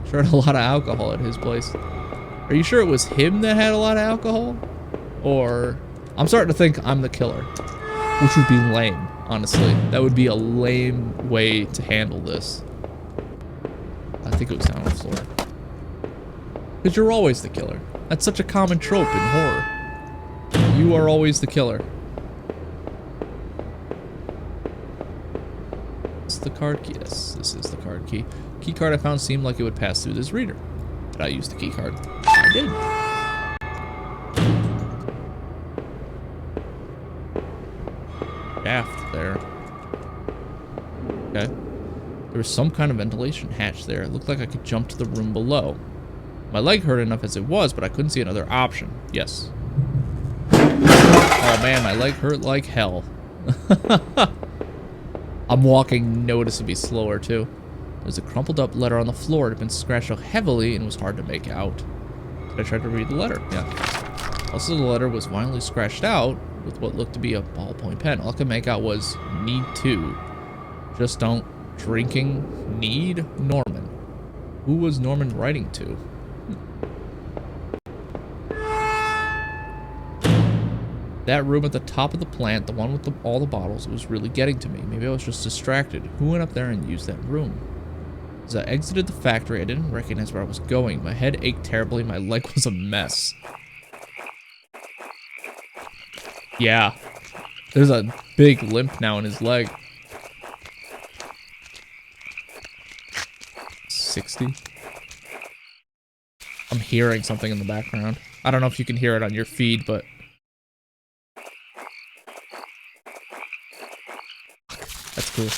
Speaker 1: Sure had a lot of alcohol at his place. Are you sure it was him that had a lot of alcohol? Or... I'm starting to think I'm the killer. Which would be lame, honestly. That would be a lame way to handle this. I think it was down on the floor. Because you're always the killer. That's such a common trope in horror. You are always the killer. Is the card key? Yes, this is the card key. Key card I found seemed like it would pass through this reader. Did I use the key card? I did. Shaft there. Okay. There was some kind of ventilation hatch there. It looked like I could jump to the room below. My leg hurt enough as it was, but I couldn't see another option. Yes. Oh man, my leg hurt like hell. I'm walking noticeably slower too. There's a crumpled up letter on the floor. It had been scratched out heavily and was hard to make out. Did I try to read the letter? Yeah. Also, the letter was violently scratched out with what looked to be a ballpoint pen. All I could make out was need to. Just don't drinking need Norman. Who was Norman writing to? That room at the top of the plant, the one with all the bottles, it was really getting to me. Maybe I was just distracted. Who went up there and used that room? As I exited the factory, I didn't recognize where I was going. My head ached terribly. My leg was a mess. Yeah. There's a big limp now in his leg. 60. I'm hearing something in the background. I don't know if you can hear it on your feed, but... That's cool.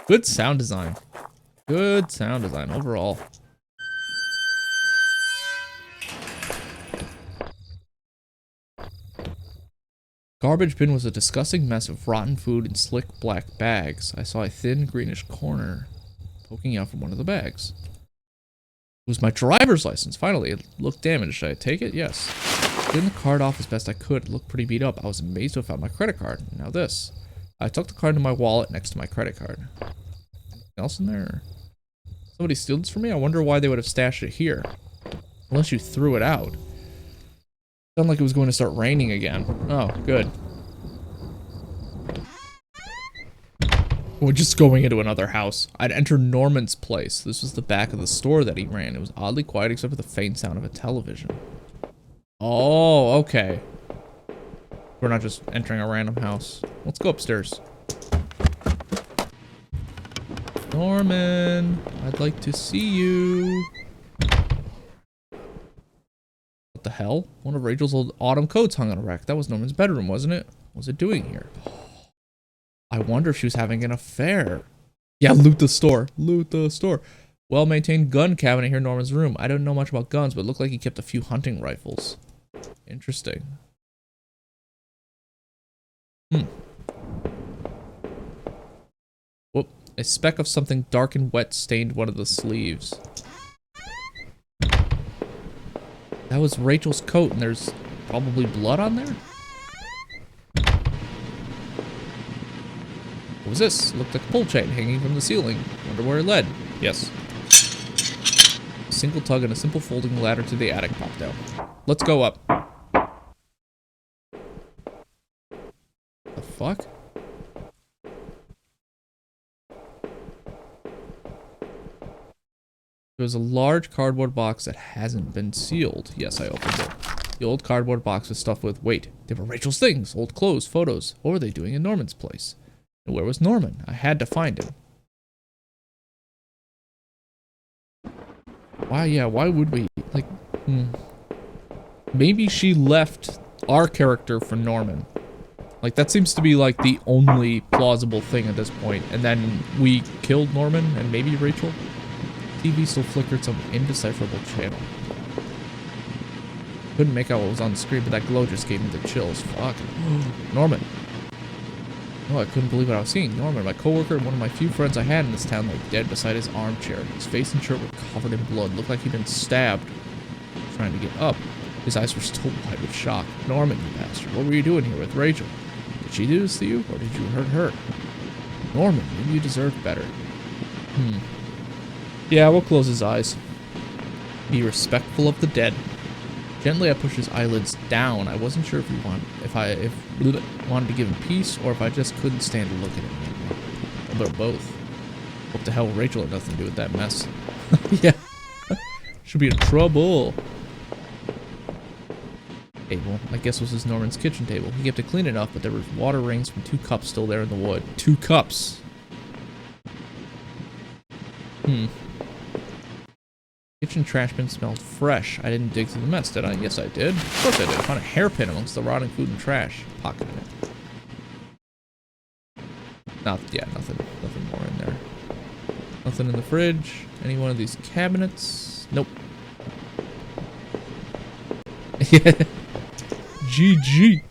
Speaker 1: Good sound design. Good sound design overall. Garbage bin was a disgusting mess of rotten food in slick black bags. I saw a thin greenish corner poking out from one of the bags. It was my driver's license. Finally, it looked damaged. Should I take it? Yes. Getting the card off as best I could. It looked pretty beat up. I was amazed to have found my credit card. Now this. I took the card into my wallet next to my credit card. Anything else in there? Somebody steal this from me? I wonder why they would have stashed it here. Unless you threw it out. Sounded like it was going to start raining again. Oh, good. We're just going into another house. I'd enter Norman's place. This was the back of the store that he ran. It was oddly quiet except for the faint sound of a television. Oh, okay. We're not just entering a random house. Let's go upstairs. Norman, I'd like to see you. What the hell? One of Rachel's old autumn coats hung on a rack. That was Norman's bedroom, wasn't it? What was it doing here? I wonder if she was having an affair. Yeah, loot the store. Loot the store. Well-maintained gun cabinet here in Norman's room. I don't know much about guns, but it looked like he kept a few hunting rifles. Interesting. Whoop. A speck of something dark and wet stained one of the sleeves. That was Rachel's coat, and there's probably blood on there? What was this? It looked like a pull chain hanging from the ceiling. Wonder where it led. Yes. A single tug and a simple folding ladder to the attic popped out. Let's go up. The fuck? There's a large cardboard box that hasn't been sealed. Yes, I opened it. The old cardboard box was stuffed with, wait, they were Rachel's things, old clothes, photos. What were they doing in Norman's place? And where was Norman? I had to find him. Why, yeah, why would we? Like, maybe she left our character for Norman. Like, that seems to be, like, the only plausible thing at this point. And then we killed Norman and maybe Rachel? TV still flickered some indecipherable channel. Couldn't make out what was on the screen, but that glow just gave me the chills. Fuck. Norman. No, I couldn't believe what I was seeing. Norman, my coworker, and one of my few friends I had in this town, lay dead beside his armchair. His face and shirt were covered in blood. Looked like he'd been stabbed. Trying to get up. His eyes were still wide with shock. Norman, you bastard. What were you doing here with Rachel? Did she do this to you, or did you hurt her? Norman, maybe you deserved better. Yeah, we'll close his eyes. Be respectful of the dead. Gently, I pushed his eyelids down. I wasn't sure if wanted to give him peace, or if I just couldn't stand to look at him anymore. A little both. Hope to hell Rachel had nothing to do with that mess. Yeah. Should be in trouble. Table. I guess this was Norman's kitchen table. He kept it clean enough, but there was water rings from 2 cups still there in the wood. 2 cups. Kitchen trash bin smelled fresh. I didn't dig through the mess, did I? Yes, I did. Of course I did. I found a hairpin amongst the rotting food and trash. Pocketed it. Nothing more in there. Nothing in the fridge. Any one of these cabinets? Nope. GG.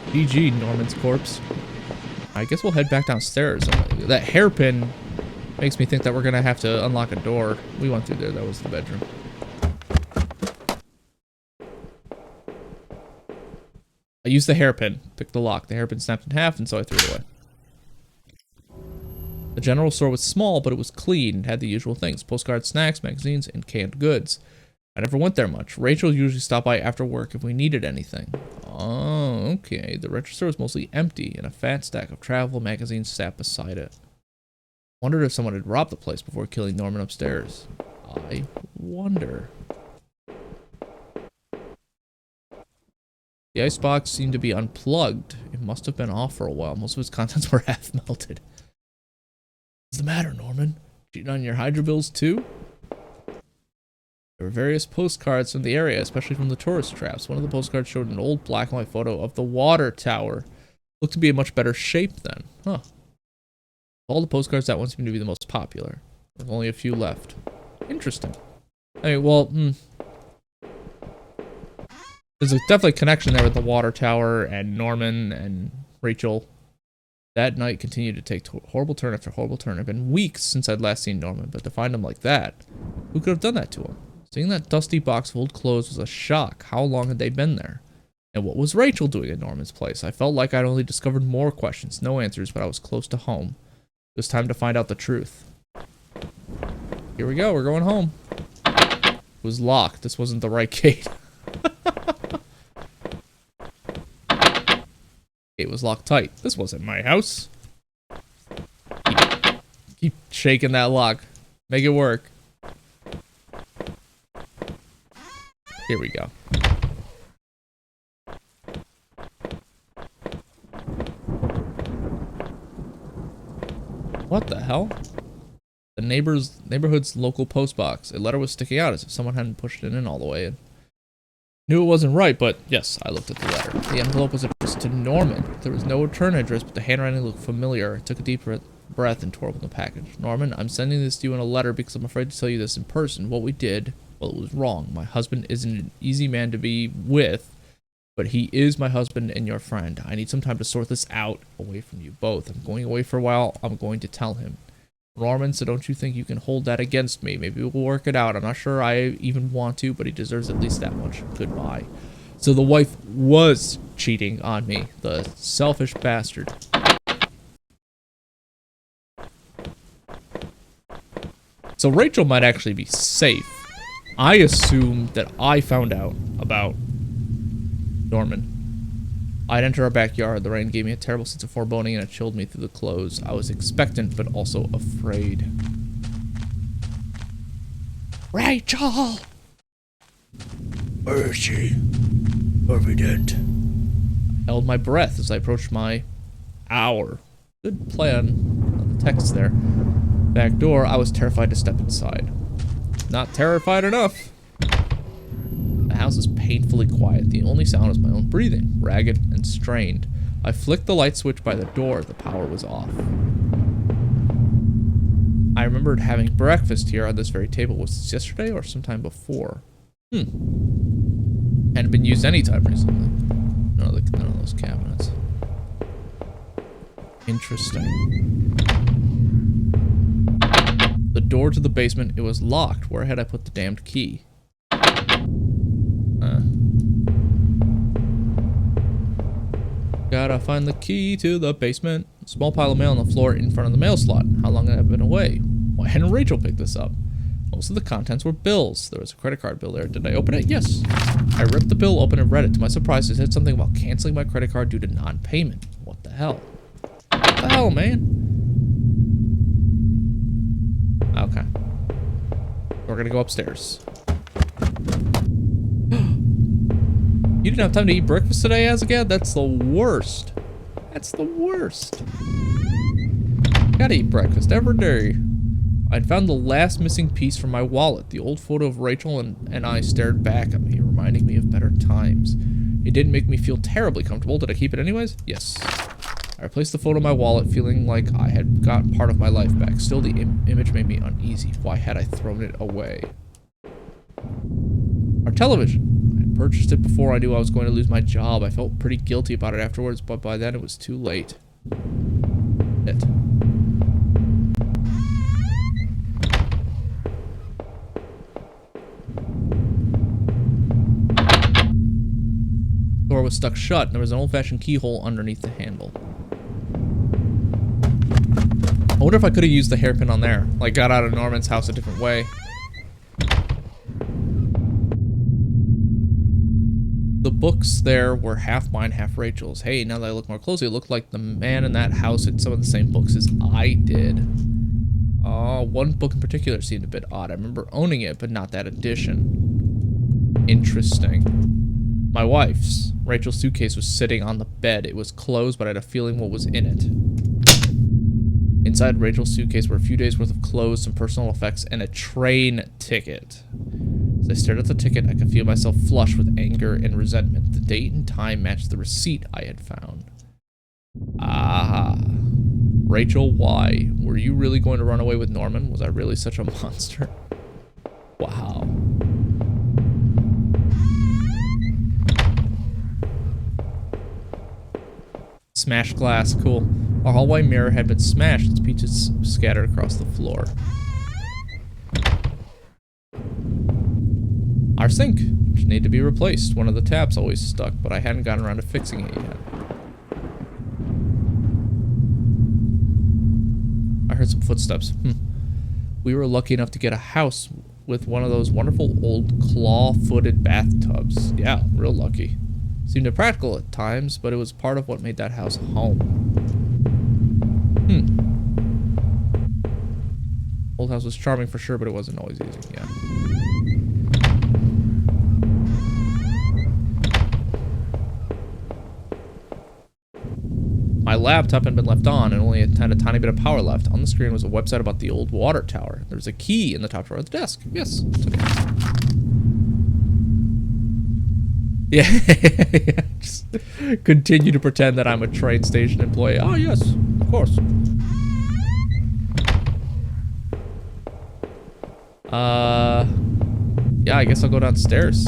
Speaker 1: GG, Norman's corpse. I guess we'll head back downstairs. That hairpin makes me think that we're gonna have to unlock a door. We went through there. That was the bedroom. I used the hairpin. Picked the lock. The hairpin snapped in half, and so I threw it away. The general store was small, but it was clean and had the usual things. Postcards, snacks, magazines, and canned goods. I never went there much. Rachel usually stopped by after work if we needed anything. Oh, okay. The register was mostly empty, and a fat stack of travel magazines sat beside it. Wondered if someone had robbed the place before killing Norman upstairs. I wonder. The icebox seemed to be unplugged. It must have been off for a while. Most of its contents were half melted. What's the matter, Norman? Cheating on your hydro bills too? There were various postcards from the area, especially from the tourist traps. One of the postcards showed an old black and white photo of the water tower. Looked to be in much better shape then. Huh. All the postcards, that one seemed to be the most popular. There's only a few left. Interesting. I mean, well, there's definitely a connection there with the water tower and Norman and Rachel. That night continued to take horrible turn after horrible turn. It had been weeks since I'd last seen Norman, but to find him like that, who could have done that to him? Seeing that dusty box of old clothes was a shock. How long had they been there? And what was Rachel doing at Norman's place? I felt like I'd only discovered more questions, no answers, but I was close to home. It was time to find out the truth. Here we go, we're going home. It was locked. This wasn't the right gate. Gate was locked tight. This wasn't my house. Keep shaking that lock. Make it work. Here we go. What the hell? The neighborhood's local post box. A letter was sticking out as if someone hadn't pushed it in all the way in. Knew it wasn't right, but yes, I looked at the letter. The envelope was addressed to Norman. There was no return address, but the handwriting looked familiar. I took a deep breath and tore open the package. Norman, I'm sending this to you in a letter because I'm afraid to tell you this in person. What we did, well, it was wrong. My husband isn't an easy man to be with, but he is my husband and your friend. I need some time to sort this out away from you both. I'm going away for a while. I'm going to tell him. Norman, so don't you think you can hold that against me? Maybe we'll work it out. I'm not sure I even want to, but he deserves at least that much. Goodbye. So the wife was cheating on me. The selfish bastard. So Rachel might actually be safe. I assumed that I found out about Norman. I'd enter our backyard. The rain gave me a terrible sense of foreboding and it chilled me through the clothes. I was expectant, but also afraid. Rachel! Where is she? Evident. I held my breath as I approached my hour. Good play on the text there. Back door, I was terrified to step inside. Not terrified enough. The house is painfully quiet. The only sound is my own breathing, ragged and strained. I flicked the light switch by the door. The power was off. I remembered having breakfast here on this very table. Was this yesterday or sometime before? Hadn't been used any time recently. None of those cabinets. Interesting. The door to the basement, it was locked. Where had I put the damned key? Gotta find the key to the basement. A small pile of mail on the floor in front of the mail slot. How long had I been away? Why hadn't Rachel picked this up? Most of the contents were bills. There was a credit card bill there. Did I open it? Yes. I ripped the bill open and read it. To my surprise, it said something about canceling my credit card due to non-payment. What the hell? What the hell, man? Okay. We're gonna go upstairs. You didn't have time to eat breakfast today, Azagad? That's the worst. That's the worst. Gotta eat breakfast every day. I'd found the last missing piece from my wallet. The old photo of Rachel and I stared back at me, reminding me of better times. It didn't make me feel terribly comfortable. Did I keep it anyways? Yes. I replaced the photo in my wallet, feeling like I had got part of my life back. Still, the image made me uneasy. Why had I thrown it away? Our television. I had purchased it before I knew I was going to lose my job. I felt pretty guilty about it afterwards, but by then it was too late. The door was stuck shut, and there was an old-fashioned keyhole underneath the handle. I wonder if I could have used the hairpin on there. Like, got out of Norman's house a different way. The books there were half mine, half Rachel's. Hey, now that I look more closely, it looked like the man in that house had some of the same books as I did. One book in particular seemed a bit odd. I remember owning it, but not that edition. Interesting. My wife's. Rachel's suitcase was sitting on the bed. It was closed, but I had a feeling what was in it. Inside Rachel's suitcase were a few days' worth of clothes, some personal effects, and a train ticket. As I stared at the ticket, I could feel myself flush with anger and resentment. The date and time matched the receipt I had found. Ah. Rachel, why? Were you really going to run away with Norman? Was I really such a monster? Wow. Smashed glass, cool. Our hallway mirror had been smashed, its pieces scattered across the floor. Our sink, which needed to be replaced. One of the taps always stuck, but I hadn't gotten around to fixing it yet. I heard some footsteps. We were lucky enough to get a house with one of those wonderful old claw-footed bathtubs. Yeah, real lucky. Seemed impractical at times, but it was part of what made that house home. Old house was charming for sure, but it wasn't always easy, yeah. My laptop had been left on and only had a tiny bit of power left. On the screen was a website about the old water tower. There was a key in the top drawer of the desk. Yes, it's okay. Yeah, just continue to pretend that I'm a train station employee. Oh, yes, of course. Yeah, I guess I'll go downstairs.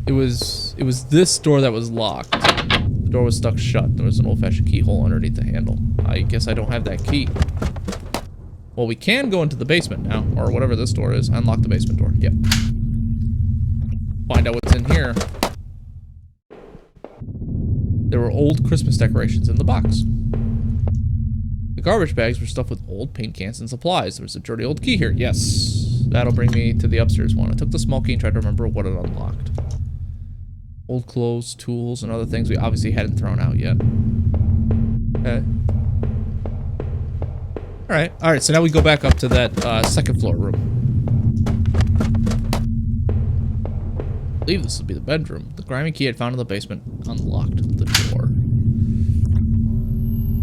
Speaker 1: It was this door that was locked. The door was stuck shut. There was an old-fashioned keyhole underneath the handle. I guess I don't have that key. Well, we can go into the basement now, or whatever this door is. Unlock the basement door. Yep. Find out what's in here. There were old Christmas decorations in the box. The garbage bags were stuffed with old paint cans and supplies. There was a dirty old key here. Yes. That'll bring me to the upstairs one. I took the small key and tried to remember what it unlocked. Old clothes, tools, and other things we obviously hadn't thrown out yet. Okay. Alright, so now we go back up to that second floor room. I believe this will be the bedroom. The grimy key I'd found in the basement unlocked the door.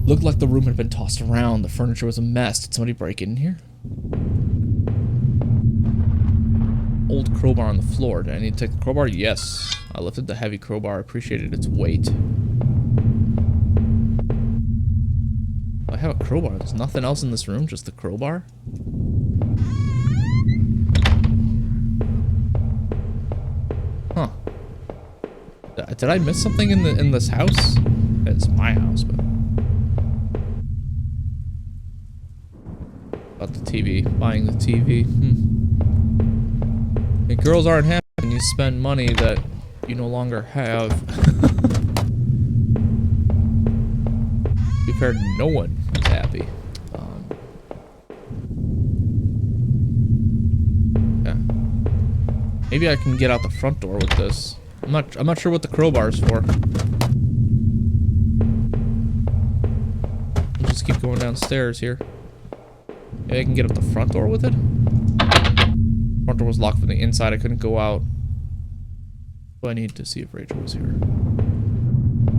Speaker 1: Looked like the room had been tossed around. The furniture was a mess. Did somebody break in here? Old crowbar on the floor. Did I need to take the crowbar? Yes. I lifted the heavy crowbar. Appreciated its weight. I have a crowbar. There's nothing else in this room, just the crowbar? Huh. Did I miss something in this house? It's my house, but... About the TV. Buying the TV. And girls aren't happy when you spend money that you no longer have. To be fair, no one is happy. Yeah. Maybe I can get out the front door with this. I'm not sure what the crowbar is for. I'll just keep going downstairs here. Maybe I can get up the front door with it? Front door was locked from the inside. I couldn't go out. So I need to see if Rachel was here.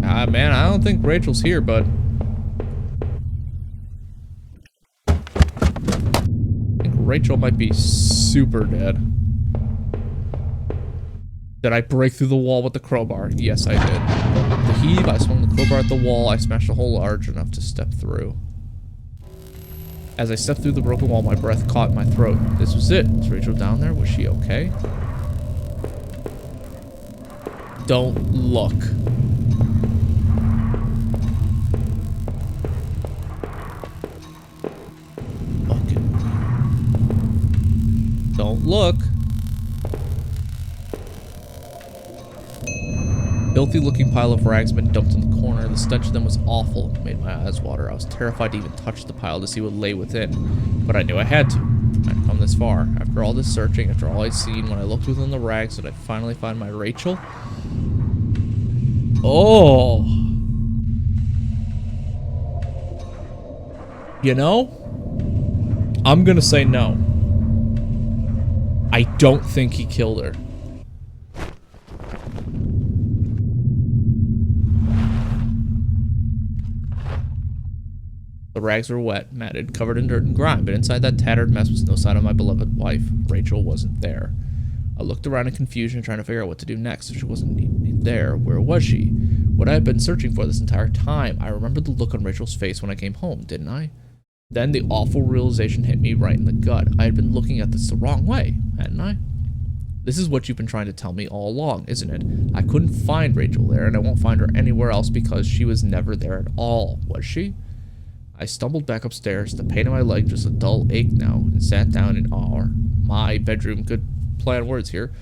Speaker 1: Ah, man, I don't think Rachel's here, but... I think Rachel might be super dead. Did I break through the wall with the crowbar? Yes, I did. With the heave, I swung the crowbar at the wall. I smashed a hole large enough to step through. As I stepped through the broken wall, my breath caught in my throat. This was it. Was Rachel down there? Was she okay? Don't look. Fucking. Don't look. Filthy looking pile of rags had been dumped in the corner. The stench of them was awful. It made my eyes water. I was terrified to even touch the pile to see what lay within. But I knew I had to. I'd come this far. After all this searching, after all I'd seen, when I looked within the rags, did I finally find my Rachel? Oh! You know? I'm gonna say no. I don't think he killed her. The rags were wet, matted, covered in dirt and grime, but inside that tattered mess was no sign of my beloved wife. Rachel wasn't there. I looked around in confusion, trying to figure out what to do next. If she wasn't there, where was she? What I had been searching for this entire time. I remembered the look on Rachel's face when I came home, didn't I? Then the awful realization hit me right in the gut. I had been looking at this the wrong way, hadn't I? This is what you've been trying to tell me all along, isn't it? I couldn't find Rachel there, and I won't find her anywhere else because she was never there at all, was she? I stumbled back upstairs, the pain in my leg just a dull ache now, and sat down in my bedroom. Good play on words here.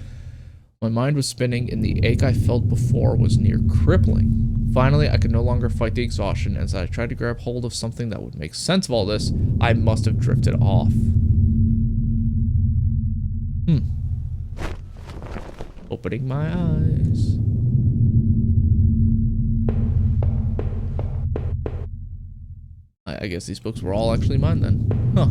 Speaker 1: My mind was spinning, and the ache I felt before was near crippling. Finally, I could no longer fight the exhaustion. As I tried to grab hold of something that would make sense of all this, I must have drifted off. Opening my eyes. I guess these books were all actually mine then. Huh.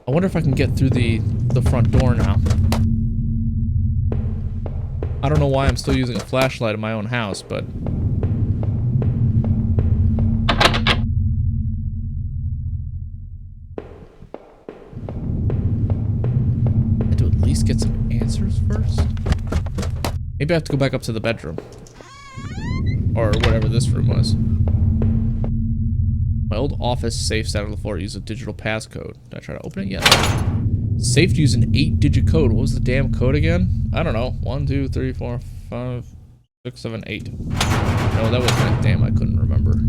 Speaker 1: I wonder if I can get through the front door now. I don't know why I'm still using a flashlight in my own house, but... I had to at least get some answers first? Maybe I have to go back up to the bedroom. Or whatever this room was. My old office safe sat on the floor. Use a digital passcode. Did I try to open it? Yeah. Safe to use an 8-digit code. What was the damn code again? I don't know. 1, 2, 3, 4, 5, 6, 7, 8. No, that wasn't it. Damn, I couldn't remember.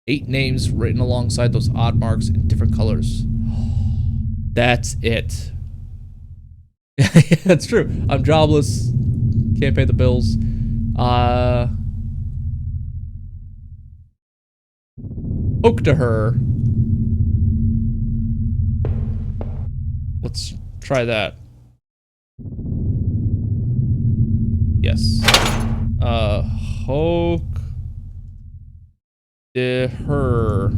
Speaker 1: 8 names written alongside those odd marks in different colors. That's it. That's true. I'm jobless. Can't pay the bills. Spoke to her. Let's try that. Yes. Hoke de her.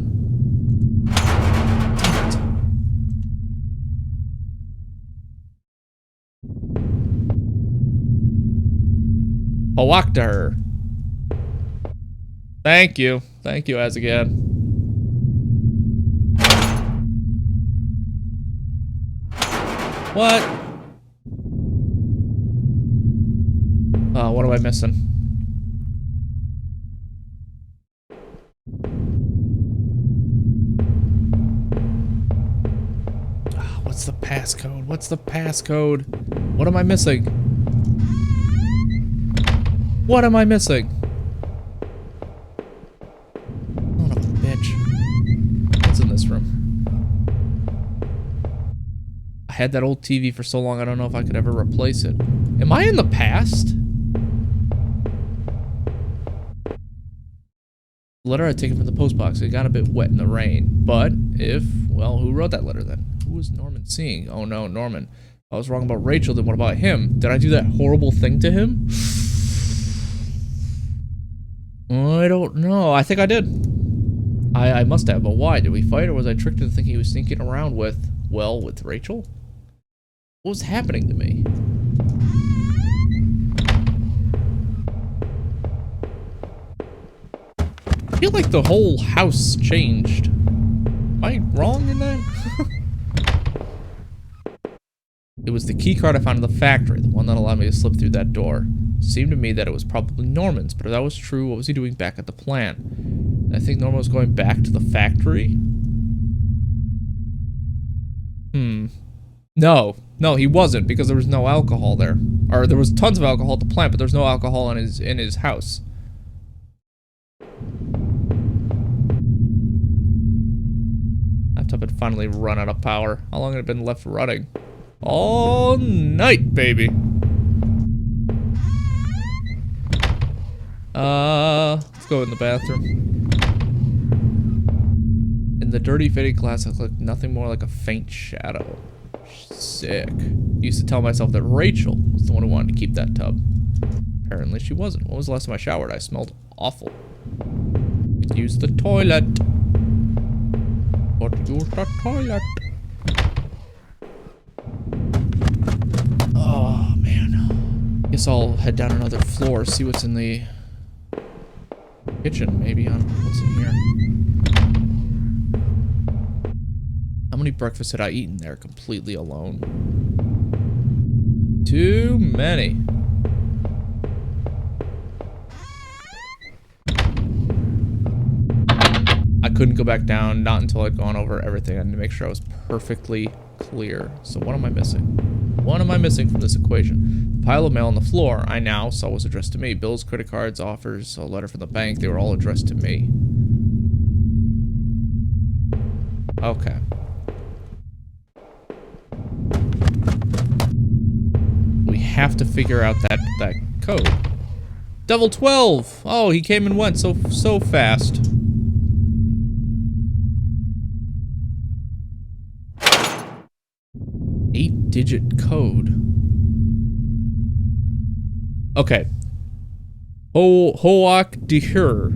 Speaker 1: Hawak to her. Thank you. Thank you, as again. What? What am I missing? What's the passcode? What's the passcode? What am I missing? What am I missing? Son of a bitch. What's in this room? I had that old TV for so long, I don't know if I could ever replace it. Am I in the past? The letter I'd taken from the post box. It got a bit wet in the rain. But if, well, who wrote that letter then? Who was Norman seeing? Oh no, Norman. I was wrong about Rachel, then what about him? Did I do that horrible thing to him? I don't know. I think I did. I must have, but why? Did we fight, or was I tricked into thinking he was sneaking around with, well, with Rachel? What was happening to me? I feel like the whole house changed. Am I wrong in that? It was the key card I found in the factory, the one that allowed me to slip through that door. It seemed to me that it was probably Norman's, but if that was true, what was he doing back at the plant? I think Norman was going back to the factory? No, he wasn't, because there was no alcohol there. Or there was tons of alcohol at the plant, but there's no alcohol in his house. Laptop had finally run out of power. How long had it been left running? All night, baby. Let's go in the bathroom. In the dirty faded glass, it looked nothing more like a faint shadow. Sick. Used to tell myself that Rachel was the one who wanted to keep that tub. Apparently she wasn't. When was the last time I showered? I smelled awful. Use the toilet. But use the toilet. Oh, man. Guess I'll head down another floor, see what's in the kitchen, maybe. I don't know what's in here. How many breakfasts had I eaten there completely alone? Too many. I couldn't go back down, not until I'd gone over everything. I had to make sure I was perfectly clear. So what am I missing? What am I missing from this equation? The pile of mail on the floor I now saw was addressed to me. Bills, credit cards, offers, a letter from the bank. They were all addressed to me. Okay. We have to figure out that code. Devil 12! Oh, he came and went so fast. Eight-digit code. Okay. Hoak Dihur.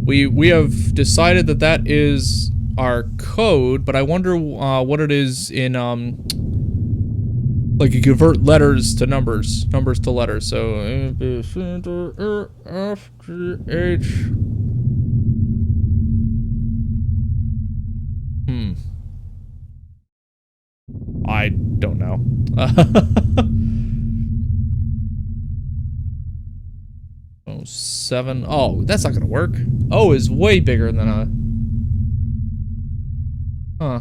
Speaker 1: We have decided that is our code, but I wonder what it is in like you convert letters to numbers to letters. So A B C D E F G H. I don't know. 07. Oh, that's not gonna work. O is way bigger than a. Huh.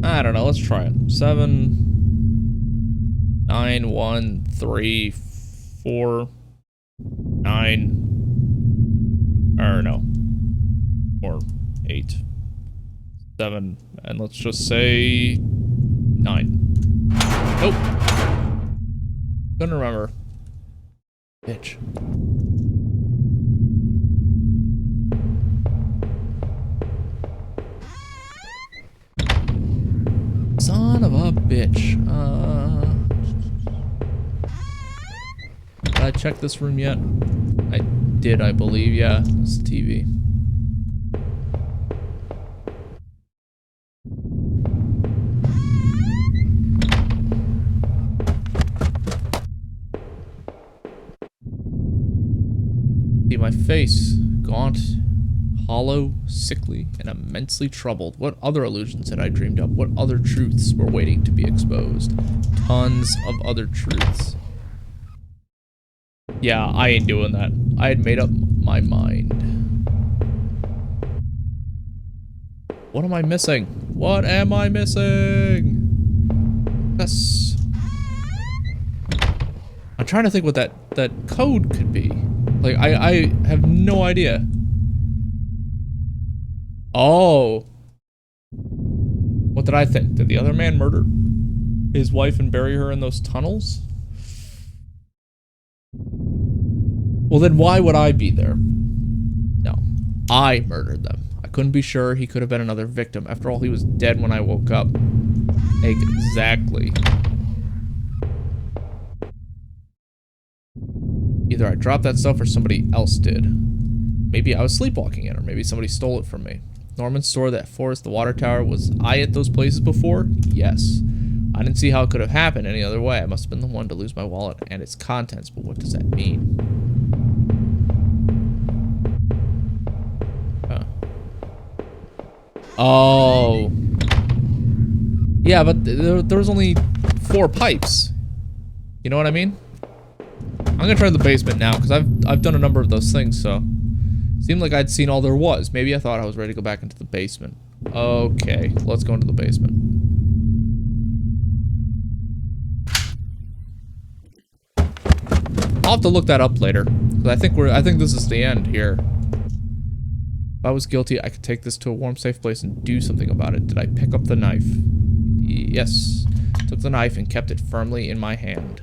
Speaker 1: I don't know. Let's try it. 7, 9, 1, 3, 4, 9. Or no. 4, 8, 7, and let's just say 9. Nope. Couldn't remember. Bitch. Son of a bitch. Did I check this room yet? I did, I believe. Yeah, it's the TV. See my face, gaunt, hollow, sickly, and immensely troubled. What other illusions had I dreamed up? What other truths were waiting to be exposed? Tons of other truths. Yeah, I ain't doing that. I had made up my mind. What am I missing? What am I missing? Yes. I'm trying to think what that code could be. Like, I have no idea. Oh. What did I think? Did the other man murder his wife and bury her in those tunnels? Well, then why would I be there? No. I murdered them. I couldn't be sure. He could have been another victim. After all, he was dead when I woke up. Exactly. Either I dropped that stuff or somebody else did. Maybe I was sleepwalking it, or maybe somebody stole it from me. Norman's store, that forest, the water tower. Was I at those places before? Yes. I didn't see how it could have happened any other way. I must have been the one to lose my wallet and its contents, but what does that mean? Oh. Yeah, but there was only 4 pipes. You know what I mean? I'm gonna try the basement now, because I've done a number of those things, so... Seemed like I'd seen all there was. Maybe I thought I was ready to go back into the basement. Okay, let's go into the basement. I'll have to look that up later, because I think this is the end here. If I was guilty, I could take this to a warm, safe place and do something about it. Did I pick up the knife? Yes. Took the knife and kept it firmly in my hand.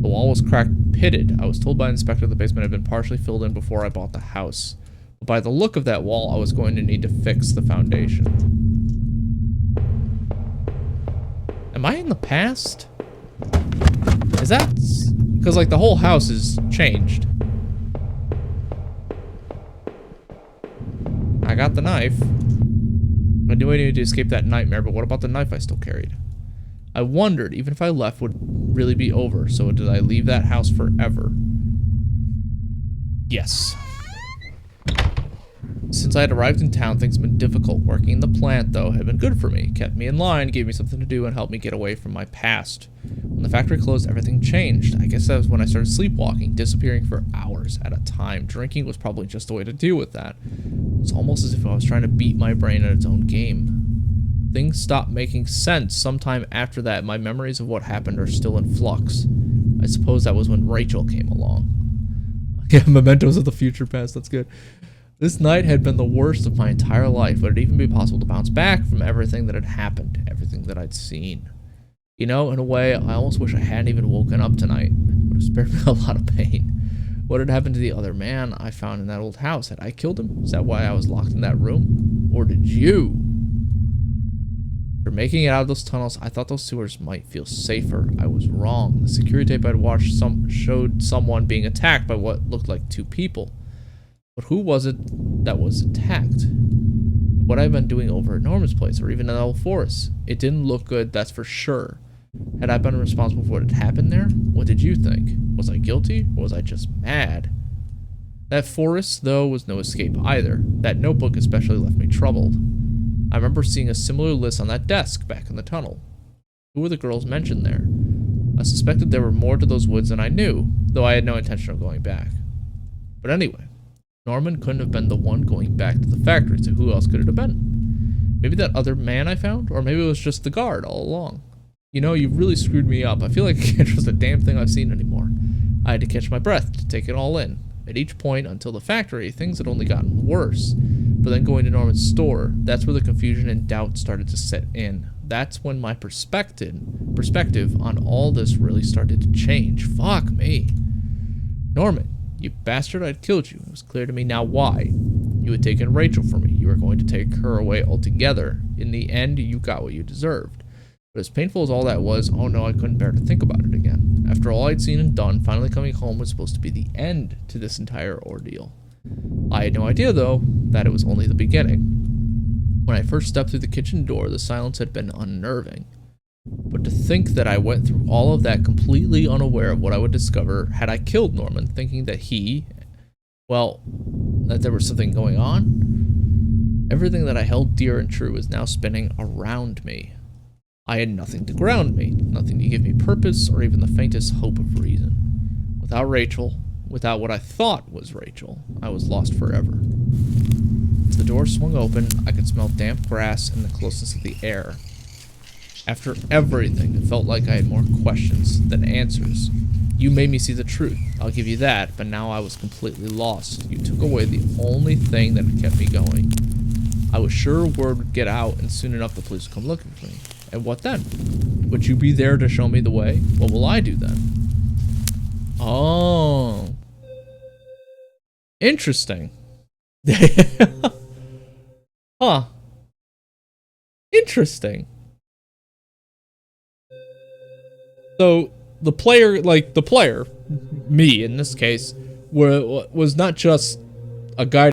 Speaker 1: The wall was cracked, pitted. I was told by an inspector the basement had been partially filled in before I bought the house. But by the look of that wall, I was going to need to fix the foundation. Am I in the past? Is that... Because, like, the whole house is changed. I got the knife. I knew I needed to escape that nightmare, but what about the knife I still carried? I wondered, even if I left, would it really be over? So did I leave that house forever? Yes. Since I had arrived in town, things had been difficult. Working in the plant, though, had been good for me. Kept me in line, gave me something to do, and helped me get away from my past. When the factory closed, everything changed. I guess that was when I started sleepwalking, disappearing for hours at a time. Drinking was probably just a way to deal with that. It was almost as if I was trying to beat my brain at its own game. Things stopped making sense. Sometime after that, my memories of what happened are still in flux. I suppose that was when Rachel came along. Yeah, mementos of the future past, that's good. This night had been the worst of my entire life. Would it even be possible to bounce back from everything that had happened, everything that I'd seen? You know, in a way, I almost wish I hadn't even woken up tonight. It would have spared me a lot of pain. What had happened to the other man I found in that old house? Had I killed him? Is that why I was locked in that room? Or did you? After making it out of those tunnels, I thought those sewers might feel safer. I was wrong. The security tape I'd watched showed someone being attacked by what looked like 2 people. But who was it that was attacked? What I've been doing over at Norman's place, or even in Old Forest? It didn't look good, that's for sure. Had I been responsible for what had happened there? What did you think? Was I guilty, or was I just mad? That forest, though, was no escape either. That notebook especially left me troubled. I remember seeing a similar list on that desk back in the tunnel. Who were the girls mentioned there? I suspected there were more to those woods than I knew, though I had no intention of going back. But anyway, Norman couldn't have been the one going back to the factory, so who else could it have been? Maybe that other man I found? Or maybe it was just the guard all along. You know, you've really screwed me up. I feel like I can't trust a damn thing I've seen anymore. I had to catch my breath to take it all in. At each point, until the factory, things had only gotten worse. But then going to Norman's store, that's where the confusion and doubt started to set in. That's when my perspective on all this really started to change. Fuck me. Norman, you bastard, I'd killed you. It was clear to me now why. You had taken Rachel from me. You were going to take her away altogether. In the end, you got what you deserved. But as painful as all that was, oh no, I couldn't bear to think about it again. After all I'd seen and done, finally coming home was supposed to be the end to this entire ordeal. I had no idea, though, that it was only the beginning. When I first stepped through the kitchen door, the silence had been unnerving. But to think that I went through all of that completely unaware of what I would discover had I killed Norman, thinking that that there was something going on. Everything that I held dear and true was now spinning around me. I had nothing to ground me, nothing to give me purpose or even the faintest hope of reason. Without Rachel, without what I thought was Rachel, I was lost forever. As the door swung open, I could smell damp grass and the closeness of the air. After everything, it felt like I had more questions than answers. You made me see the truth, I'll give you that, but now I was completely lost. You took away the only thing that had kept me going. I was sure word would get out, and soon enough the police would come looking for me. And what then? Would you be there to show me the way? What will I do then? Oh. Interesting. Huh. Interesting. So, the player, me in this case, was not just a guy